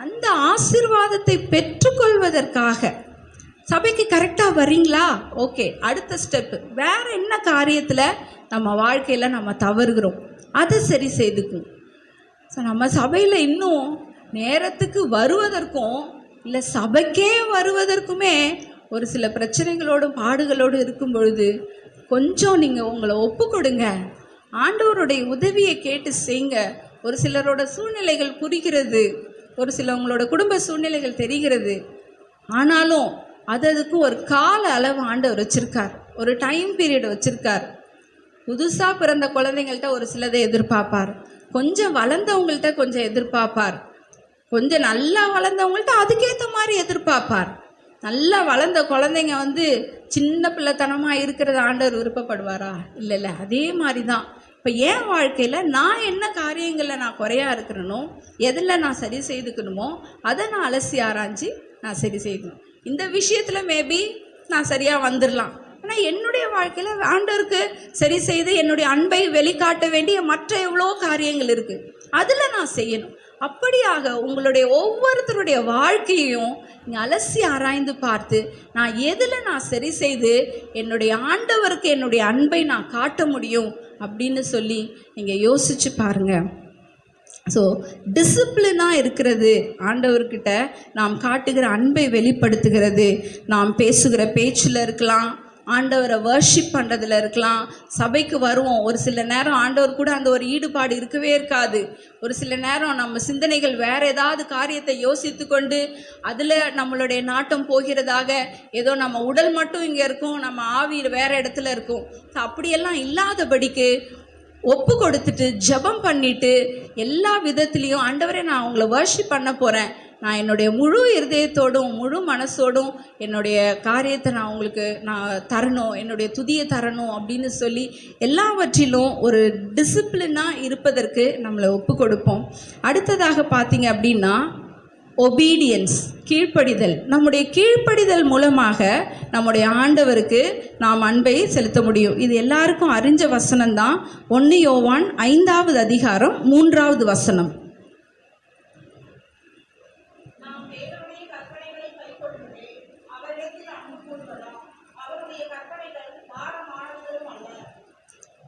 அந்த ஆசீர்வாதத்தை பெற்றுக்கொள்வதற்காக சபைக்கு கரெக்டாக வரீங்களா? ஓகே, அடுத்த ஸ்டெப்பு வேறு என்ன காரியத்தில் நம்ம வாழ்க்கையில் நம்ம தவறுகிறோம் அதை சரி செய்துக்கும். ஸோ நம்ம சபையில் இன்னும் நேரத்துக்கு வருவதற்கும் இல்லை சபைக்கே வருவதற்குமே ஒரு சில பிரச்சனைகளோடும் பாடுகளோடு இருக்கும் பொழுது கொஞ்சம் நீங்கள் உங்களை ஒப்பு கொடுங்க, ஆண்டவருடைய உதவியை கேட்டு செய்யுங்க. ஒரு சிலரோட சூழ்நிலைகள் புரிகிறது, ஒரு சிலவங்களோட குடும்ப சூழ்நிலைகள் தெரிகிறது. ஆனாலும் அதுக்கு ஒரு கால அளவு ஆண்டவர் வச்சுருக்கார், ஒரு டைம் பீரியட் வச்சுருக்கார். புதுசாக பிறந்த குழந்தைங்கள்ட்ட ஒரு சிலதை எதிர்பார்ப்பார், கொஞ்சம் வளர்ந்தவங்கள்ட்ட கொஞ்சம் எதிர்பார்ப்பார், கொஞ்சம் நல்லா வளர்ந்தவங்கள்ட்ட அதுக்கேற்ற மாதிரி எதிர்பார்ப்பார். நல்லா வளர்ந்த குழந்தைங்க வந்து சின்ன பிள்ளைத்தனமாக இருக்கிறத ஆண்டவர் விருப்பப்படுவாரா? இல்லை. அதே மாதிரி தான் இப்போ என் வாழ்க்கையில் நான் என்ன காரியங்களில் நான் குறையாக இருக்கிறேனோ, எதில் நான் சரி செய்துக்கணுமோ அதை நான் அலசி ஆராய்ச்சி நான் சரி செய்யணும். இந்த விஷயத்தில் மேபி நான் சரியாக வந்துடலாம். ஆனால் என்னுடைய வாழ்க்கையில் ஆண்டவருக்கு சரி செய்து என்னுடைய அன்பை வெளிக்காட்ட வேண்டிய மற்ற எவ்வளோ காரியங்கள் இருக்குது, அதில் நான் செய்யணும். அப்படியாக உங்களுடைய ஒவ்வொருத்தருடைய வாழ்க்கையையும் நீங்கள் அலசி ஆராய்ந்து பார்த்து நான் எதில் நான் சரி செய்து என்னுடைய ஆண்டவருக்கு என்னுடைய அன்பை நான் காட்ட முடியும் அப்படின்னு சொல்லி நீங்கள் யோசித்து பாருங்கள். ஸோ டிசிப்ளினாக இருக்கிறது ஆண்டவர்கிட்ட நாம் காட்டுகிற அன்பை வெளிப்படுத்துகிறது. நாம் பேசுகிற பேச்சில் இருக்கலாம், ஆண்டவரை வர்ஷிப் பண்ணுறதுல இருக்கலாம். சபைக்கு வருவோம், ஒரு சில நேரம் ஆண்டவர் கூட அந்த ஒரு ஈடுபாடு இருக்கவே இருக்காது. ஒரு சில நேரம் நம்ம சிந்தனைகள் வேறு ஏதாவது காரியத்தை யோசித்து கொண்டு அதில் நம்மளுடைய நாட்டம் போகிறதாக, ஏதோ நம்ம உடல் மட்டும் இங்கே இருக்கும், நம்ம ஆவி வேறு இடத்துல இருக்கும். ஸோ அப்படியெல்லாம் இல்லாதபடிக்கு ஒப்பு கொடுத்துட்டு ஜெபம் பண்ணிட்டு எல்லா விதத்துலேயும் ஆண்டவரே நான் உங்களை வர்ஷிப் பண்ண போகிறேன், நான் என்னுடைய முழு இருதயத்தோடும் முழு மனசோடும் என்னுடைய காரியத்தை நான் உங்களுக்கு நான் தரணும், என்னுடைய துதியை தரணும் அப்படின்னு சொல்லி எல்லாவற்றிலும் ஒரு டிசிப்ளினாக இருப்பதற்கு நம்மளை ஒப்பு கொடுப்போம். அடுத்ததாக பார்த்தீங்க அப்படின்னா ஒபீடியன்ஸ், கீழ்ப்படிதல். நம்முடைய கீழ்ப்படிதல் மூலமாக நம்முடைய ஆண்டவருக்கு நாம் அன்பை செலுத்த முடியும். இது எல்லாருக்கும் அறிஞ்ச வசனம்தான். 1 யோவான் 5வது அதிகாரம் 3வது வசனம்.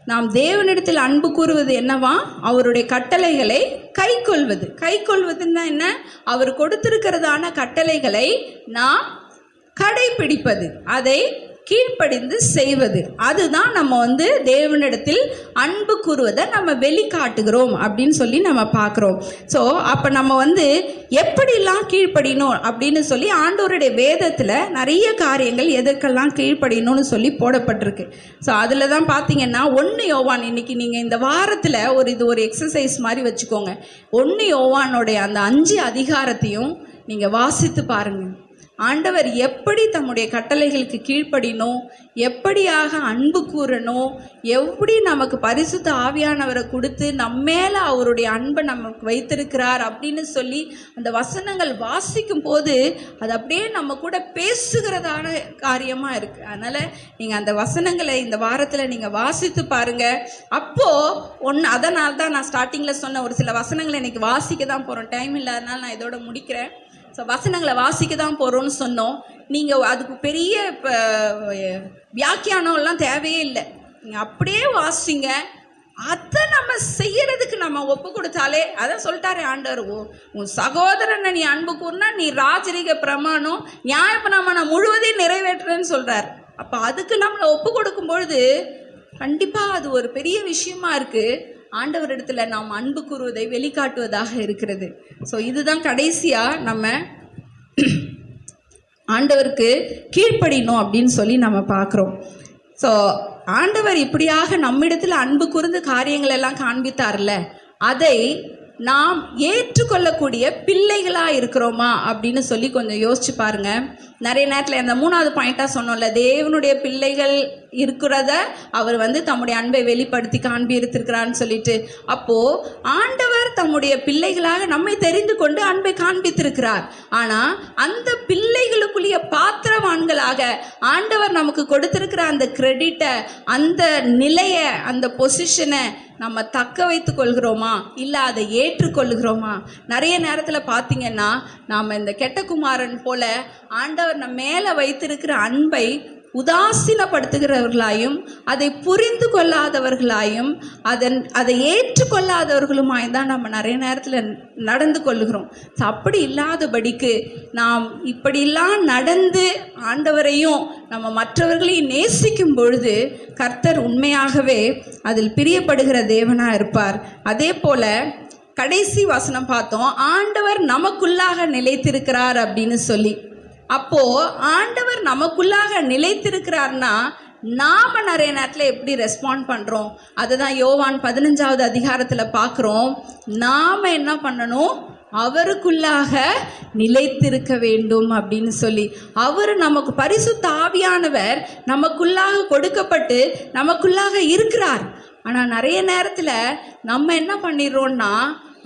நாம் தேவனிடத்தில் அன்பு கூறுவது என்னவா? அவருடைய கட்டளைகளை கை கொள்வது. கை கொள்வதுன்னா என்ன? அவர் கொடுத்திருக்கிறதான கட்டளைகளை நாம் கடைபிடிப்பது, அதை கீழ்ப்படிந்து செய்வது. அதுதான் நம்ம வந்து தேவனிடத்தில் அன்பு கூறுவதை நம்ம வெளிக்காட்டுகிறோம் அப்படின்னு சொல்லி நம்ம பார்க்குறோம். ஸோ அப்போ நம்ம வந்து எப்படிலாம் கீழ்ப்படியணும் அப்படின்னு சொல்லி ஆண்டவருடைய வேதத்தில் நிறைய காரியங்கள் எதற்கெல்லாம் கீழ்ப்படியணும்னு சொல்லி போடப்பட்டிருக்கு. ஸோ அதில் தான் பார்த்தீங்கன்னா 1 யோவான், இன்னைக்கு நீங்கள் இந்த வாரத்தில் இது ஒரு எக்ஸசைஸ் மாதிரி வச்சுக்கோங்க. 1 யோவானுடைய அந்த 5 அதிகாரத்தையும் நீங்கள் வாசித்து பாருங்கள். ஆண்டவர் எப்படி தம்முடைய கட்டளைகளுக்கு கீழ்ப்படினோம், எப்படியாக அன்பு கூறணும், எப்படி நமக்கு பரிசுத்த ஆவியானவரை கொடுத்து நம்மேல அவருடைய அன்பை நமக்கு வைத்திருக்கிறார் அப்படின்னு சொல்லி அந்த வசனங்கள் வாசிக்கும் போது அது அப்படியே நம்ம கூட பேசுகிறதான காரியமாக இருக்குது. அதனால் நீங்கள் அந்த வசனங்களை இந்த வாரத்தில் நீங்கள் வாசித்து பாருங்கள். அப்போது அதனால தான் நான் ஸ்டார்டிங்கில் சொன்ன ஒரு சில வசனங்களை இன்றைக்கி வாசிக்க தான் போகிறோம். டைம் இல்லாதனால நான் இதோட முடிக்கிறேன். ஸோ வசனங்களை வாசிக்க தான் போகிறோன்னு சொன்னோம். நீங்கள் அதுக்கு பெரிய வியாக்கியானம்லாம் தேவையே இல்லை. நீங்கள் அப்படியே வாசிங்க. அதை நம்ம செய்யறதுக்கு நம்ம ஒப்பு கொடுத்தாலே, அதான் சொல்லிட்டாரே ஆண்டவர், உன் சகோதரனை நீ அன்பு கூர்னா நீ ராஜரீக பிரமாணம் நியாயப்பிரமாணம் முழுவதையும் நிறைவேற்றுறேன்னு சொல்கிறார். அப்போ அதுக்கு நம்மளை ஒப்பு கொடுக்கும் பொழுது கண்டிப்பாக அது ஒரு பெரிய விஷயமா இருக்குது. ஆண்டவரிடத்தில் நாம் அன்பு கூறுவதை வெளிக்காட்டுவதாக இருக்கிறது. ஸோ இதுதான் கடைசியாக நம்ம ஆண்டவருக்கு கீழ்ப்படினோம் அப்படின்னு சொல்லி நம்ம பார்க்குறோம். ஸோ ஆண்டவர் இப்படியாக நம்மிடத்தில் அன்பு கூர்ந்து காரியங்கள் எல்லாம் காண்பித்தார்ல, அதை நாம் ஏற்றுக்கொள்ளக்கூடிய பிள்ளைகளாக இருக்கிறோமா அப்படின்னு சொல்லி கொஞ்சம் யோசிச்சு பாருங்க. நிறைய நேரத்தில் இந்த 3வது பாயிண்டாக சொன்னோம்ல, தேவனுடைய பிள்ளைகள் இருக்கிறத அவர் வந்து தம்முடைய அன்பை வெளிப்படுத்தி காண்பித்திருக்கிறான்னு சொல்லிட்டு, அப்போது ஆண்டவர் தம்முடைய பிள்ளைகளாக நம்மை தெரிந்து கொண்டு அன்பை காண்பித்திருக்கிறார். ஆனால் அந்த பிள்ளைகளுக்குரிய பாத்திரவான்களாக ஆண்டவர் நமக்கு கொடுத்திருக்கிற அந்த கிரெடிட்டை, அந்த நிலையை, அந்த பொசிஷனை நம்ம தக்க வைத்து கொள்கிறோமா, இல்லை அதை ஏற்றுக்கொள்கிறோமா? நிறைய நேரத்தில் பார்த்தீங்கன்னா நாம் இந்த கெட்ட குமாரன் போல ஆண்டவர் நம்ம மேலே வைத்திருக்கிற அன்பை உதாசீனப்படுத்துகிறவர்களாயும், அதை புரிந்து கொள்ளாதவர்களாயும், அதை ஏற்றுக்கொள்ளாதவர்களுமாய் தான் நம்ம நிறைய நேரத்தில் நடந்து கொள்ளுகிறோம். அப்படி இல்லாதபடிக்கு நாம் இப்படிலாம் நடந்து ஆண்டவரையும் நம்ம மற்றவர்களையும் நேசிக்கும் பொழுது கர்த்தர் உண்மையாகவே அதில் பிரியப்படுகிற தேவனாக இருப்பார். அதே போல் கடைசி வசனம் பார்த்தோம், ஆண்டவர் நமக்குள்ளாக நிலைத்திருக்கிறார் அப்படின்னு சொல்லி. அப்போது ஆண்டவர் நமக்குள்ளாக நிலைத்திருக்கிறார்னா நாம் நிறைய நேரத்தில் எப்படி ரெஸ்பாண்ட் பண்ணுறோம்? அதுதான் யோவான் 15வது அதிகாரத்தில் பார்க்குறோம். நாம் என்ன பண்ணணும்? அவருக்குள்ளாக நிலைத்திருக்க வேண்டும் அப்படின்னு சொல்லி. அவர் நமக்கு பரிசுத்த ஆவியானவர் நமக்குள்ளாக கொடுக்கப்பட்டு நமக்குள்ளாக இருக்கிறார். ஆனால் நிறைய நேரத்தில் நம்ம என்ன பண்ணிடுறோம்னா,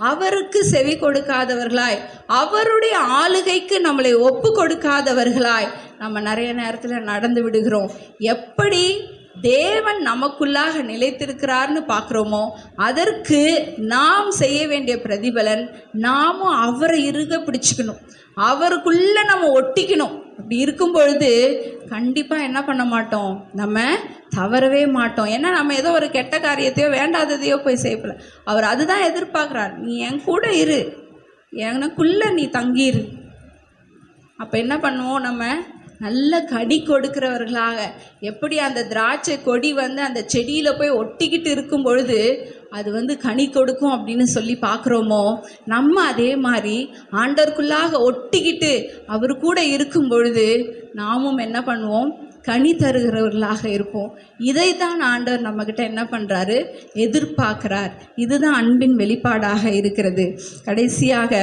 அவருக்கு செவி கொடுக்காதவர்களாய், அவருடைய ஆளுகைக்கு நம்மளை ஒப்பு கொடுக்காதவர்களாய் நம்ம நிறைய நேரத்தில் நடந்து விடுகிறோம். எப்படி தேவன் நமக்குள்ளாக நிலைத்திருக்கிறார்னு பார்க்குறோமோ, அதற்கு நாம் செய்ய வேண்டிய பிரதிபலன் நாமும் அவரை இறுக பிடிச்சிக்கணும், அவருக்குள்ளே நம்ம ஒட்டிக்கணும். அப்படி இருக்கும் பொழுது கண்டிப்பாக என்ன பண்ண மாட்டோம்? நம்ம தவறவே மாட்டோம். ஏன்னா நம்ம ஏதோ ஒரு கெட்ட காரியத்தையோ வேண்டாததையோ போய் செய்யப்படல. அவர் அதுதான் எதிர்பார்க்குறார். நீ என் கூட இரு, எனக்குள்ளே நீ தங்கிரு. அப்போ என்ன பண்ணுவோம்? நம்ம நல்ல கனி கொடுக்கிறவர்களாக, எப்படி அந்த திராட்சை கொடி வந்து அந்த செடியில் போய் ஒட்டிக்கிட்டு இருக்கும் பொழுது அது வந்து கனி கொடுக்கும் அப்படின்னு சொல்லி பார்க்குறோமோ, நம்ம அதே மாதிரி ஆண்டவருக்குள்ளாக ஒட்டிக்கிட்டு அவர் கூட இருக்கும் பொழுது நாமும் என்ன பண்ணுவோம்? கனி தருகிறவர்களாக இருப்போம். இதை தான் ஆண்டவர் நம்மக்கிட்ட என்ன பண்ணுறாரு? எதிர்பார்க்குறார். இதுதான் அன்பின் வெளிப்பாடாக இருக்கிறது. கடைசியாக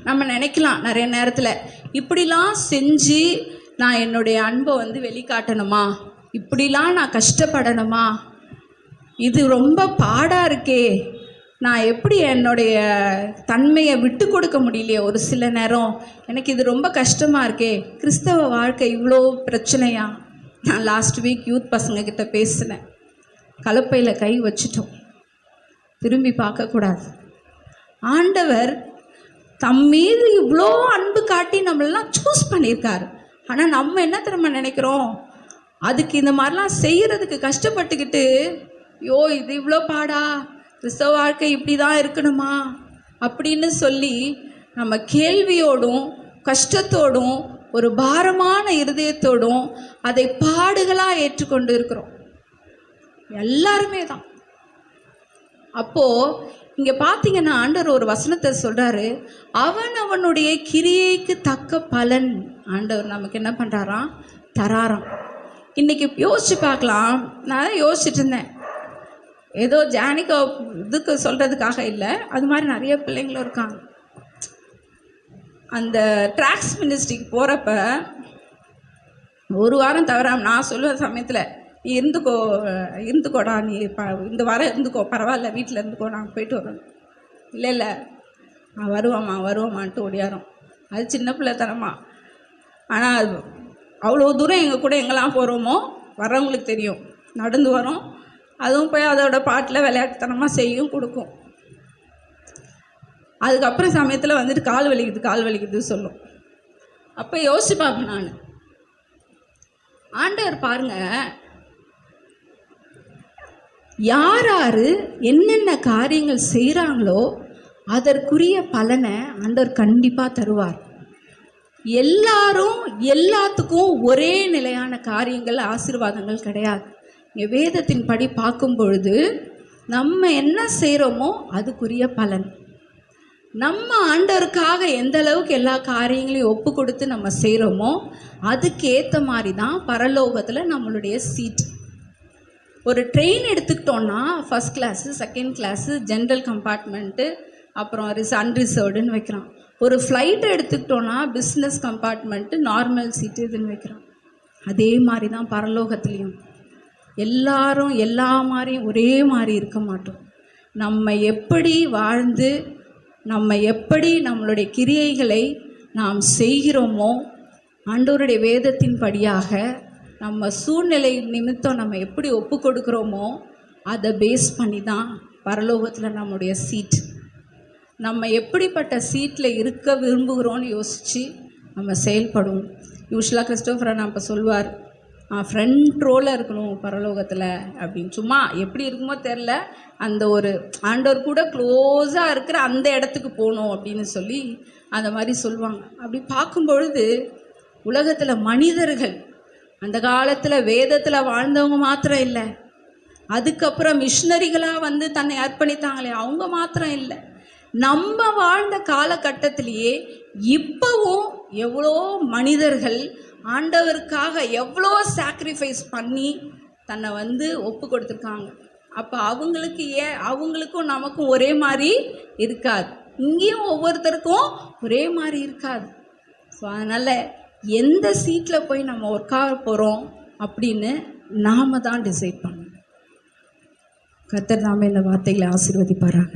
நம்ம நினைக்கலாம் நிறைய நேரத்தில், இப்படிலாம் செஞ்சு நான் என்னுடைய அன்பை வந்து வெளிக்காட்டணுமா? இப்படிலாம் நான் கஷ்டப்படணுமா? இது ரொம்ப பாடாக இருக்கே, நான் எப்படி என்னுடைய தன்மையை விட்டு கொடுக்க முடியலையே? ஒரு சில நேரம் எனக்கு இது ரொம்ப கஷ்டமாக இருக்கே. கிறிஸ்தவ வாழ்க்கை இவ்வளோ பிரச்சனையா? நான் லாஸ்ட் வீக் யூத் பசங்கக்கிட்ட பேசினேன். கலப்பையில் கை வச்சிட்டோம், திரும்பி பார்க்கக்கூடாது. ஆண்டவர் தம் மீது இவ்வளோ அன்பு காட்டி நம்மளெல்லாம் சூஸ் பண்ணியிருக்காரு. ஆனால் நம்ம என்ன தெரியுமா நினைக்கிறோம்? அதுக்கு இந்த மாதிரிலாம் செய்கிறதுக்கு கஷ்டப்பட்டுக்கிட்டு, யோ இது இவ்வளோ பாடா, கிறிஸ்தவ வாழ்க்கை இப்படி தான் இருக்கணுமா அப்படின்னு சொல்லி நம்ம கேள்வியோடும் கஷ்டத்தோடும் ஒரு பாரமான இருதயத்தோடும் அதை பாடுகளாக ஏற்றுக்கொண்டு இருக்கிறோம். எல்லாருமே தான். அப்போது இங்கே பார்த்தீங்கன்னா ஆண்டவர் ஒரு வசனத்தை சொல்கிறாரு, அவனுடைய கிரியைக்கு தக்க பலன் ஆண்டவர் நமக்கு என்ன பண்ணுறாராம், தராராம். இன்றைக்கி யோசித்து பார்க்கலாம். நான் யோசிச்சுட்டு இருந்தேன், ஏதோ ஜானிகா இதுக்கு சொல்கிறதுக்காக இல்லை, அது மாதிரி நிறைய பிள்ளைங்களும் இருக்காங்க. அந்த ட்ராக்ஸ் மினிஸ்ட்ரிக்கு போகிறப்ப ஒரு வாரம் தவறாம நான் சொல்லுவ சமயத்தில், நீ இருந்துக்கோடா, நீ இந்த வாரம் இருந்துக்கோ, பரவாயில்ல, வீட்டில் இருந்துக்கோ, நாங்கள் போயிட்டு வரோம். இல்லை நான் வருவோமான்ட்டு ஓடியாரோம். அது சின்ன பிள்ளைத்தனமா. ஆனால் அவ்வளோ தூரம் எங்கள் கூட எங்கெல்லாம் போகிறோமோ வர்றவங்களுக்கு தெரியும். நடந்து வரோம், அதுவும் போய் அதோட பாட்டில் விளையாட்டுத்தனமாக செய்யும் கொடுக்கும். அதுக்கப்புறம் சமயத்தில் வந்துட்டு கால் வலிக்குது சொல்லும். அப்போ யோசிச்சு பார்ப்பேன் நான், ஆண்டவர் பாருங்க, யார் என்னென்ன காரியங்கள் செய்கிறாங்களோ அதற்குரிய பலனை ஆண்டவர் கண்டிப்பாக தருவார். எல்லாத்துக்கும் ஒரே நிலையான காரியங்கள் ஆசீர்வாதங்கள் கிடையாது. இங்கே வேதத்தின் படி பார்க்கும் பொழுது நம்ம என்ன செய்கிறோமோ அதுக்குரிய பலன். நம்ம ஆண்டவருக்காக எந்த அளவுக்கு எல்லா காரியங்களையும் ஒப்பு கொடுத்து நம்ம செய்கிறோமோ அதுக்கேற்ற மாதிரி தான் பரலோகத்தில் நம்மளுடைய சீட். ஒரு ட்ரெயின் எடுத்துக்கிட்டோன்னா first class, second class, general compartment, அப்புறம் அன்ரிசர்வ்டுன்னு வைக்கிறோம். ஒரு ஃப்ளைட்டை எடுத்துக்கிட்டோன்னா பிஸ்னஸ் கம்பார்ட்மெண்ட்டு, நார்மல் சீட்டு இதுன்னு வைக்கிறோம். அதே மாதிரி தான் பரலோகத்துலேயும் எல்லாரும் எல்லா மாதிரியும் ஒரே மாதிரி இருக்க மாட்டோம். நம்ம எப்படி வாழ்ந்து நம்ம எப்படி நம்மளுடைய கிரியைகளை நாம் செய்கிறோமோ, ஆண்டவருடைய வேதத்தின் படியாக நம்ம சூழ்நிலை நிமித்தம் நம்ம எப்படி ஒப்பு கொடுக்குறோமோ அதை பேஸ் பண்ணி தான் பரலோகத்தில் நம்முடைய சீட். நம்ம எப்படிப்பட்ட சீட்டில் இருக்க விரும்புகிறோன்னு யோசித்து நம்ம செயல்படுவோம். யூஸ்வலாக கிறிஸ்டோஃபரை நான் இப்போ சொல்வார், ஃப்ரண்ட் ரோவில் இருக்கணும் பரலோகத்தில் அப்படின்னு. சும்மா எப்படி இருக்குமோ தெரில, அந்த ஒரு ஆண்டவர் கூட க்ளோஸாக இருக்கிற அந்த இடத்துக்கு போகணும் அப்படின்னு சொல்லி அந்த மாதிரி சொல்லுவாங்க. அப்படி பார்க்கும்பொழுது உலகத்தில் மனிதர்கள் அந்த காலத்தில் வேதத்தில் வாழ்ந்தவங்க மாத்திரம் இல்லை, அதுக்கப்புறம் மிஷினரிகளாக வந்து தன்னை அர்ப்பணித்தாங்களே அவங்க மாத்திரம் இல்லை, நம்ம வாழ்ந்த காலகட்டத்திலேயே இப்போவும் எவ்வளோ மனிதர்கள் ஆண்டவருக்காக எவ்வளோ சாக்ரிஃபைஸ் பண்ணி தன்னை வந்து ஒப்பு கொடுத்துருக்காங்க. அப்போ அவங்களுக்கும் நமக்கும் ஒரே மாதிரி இருக்காது. இங்கேயும் ஒவ்வொருத்தருக்கும் ஒரே மாதிரி இருக்காது. ஸோ அதனால் எந்த சீட்டில் போய் நம்ம உட்கார போகிறோம் அப்படின்னு நாம் தான் டிசைட் பண்ணணும். கர்த்தர் நாம இந்த வார்த்தைகளை ஆசீர்வதிப்பாராக.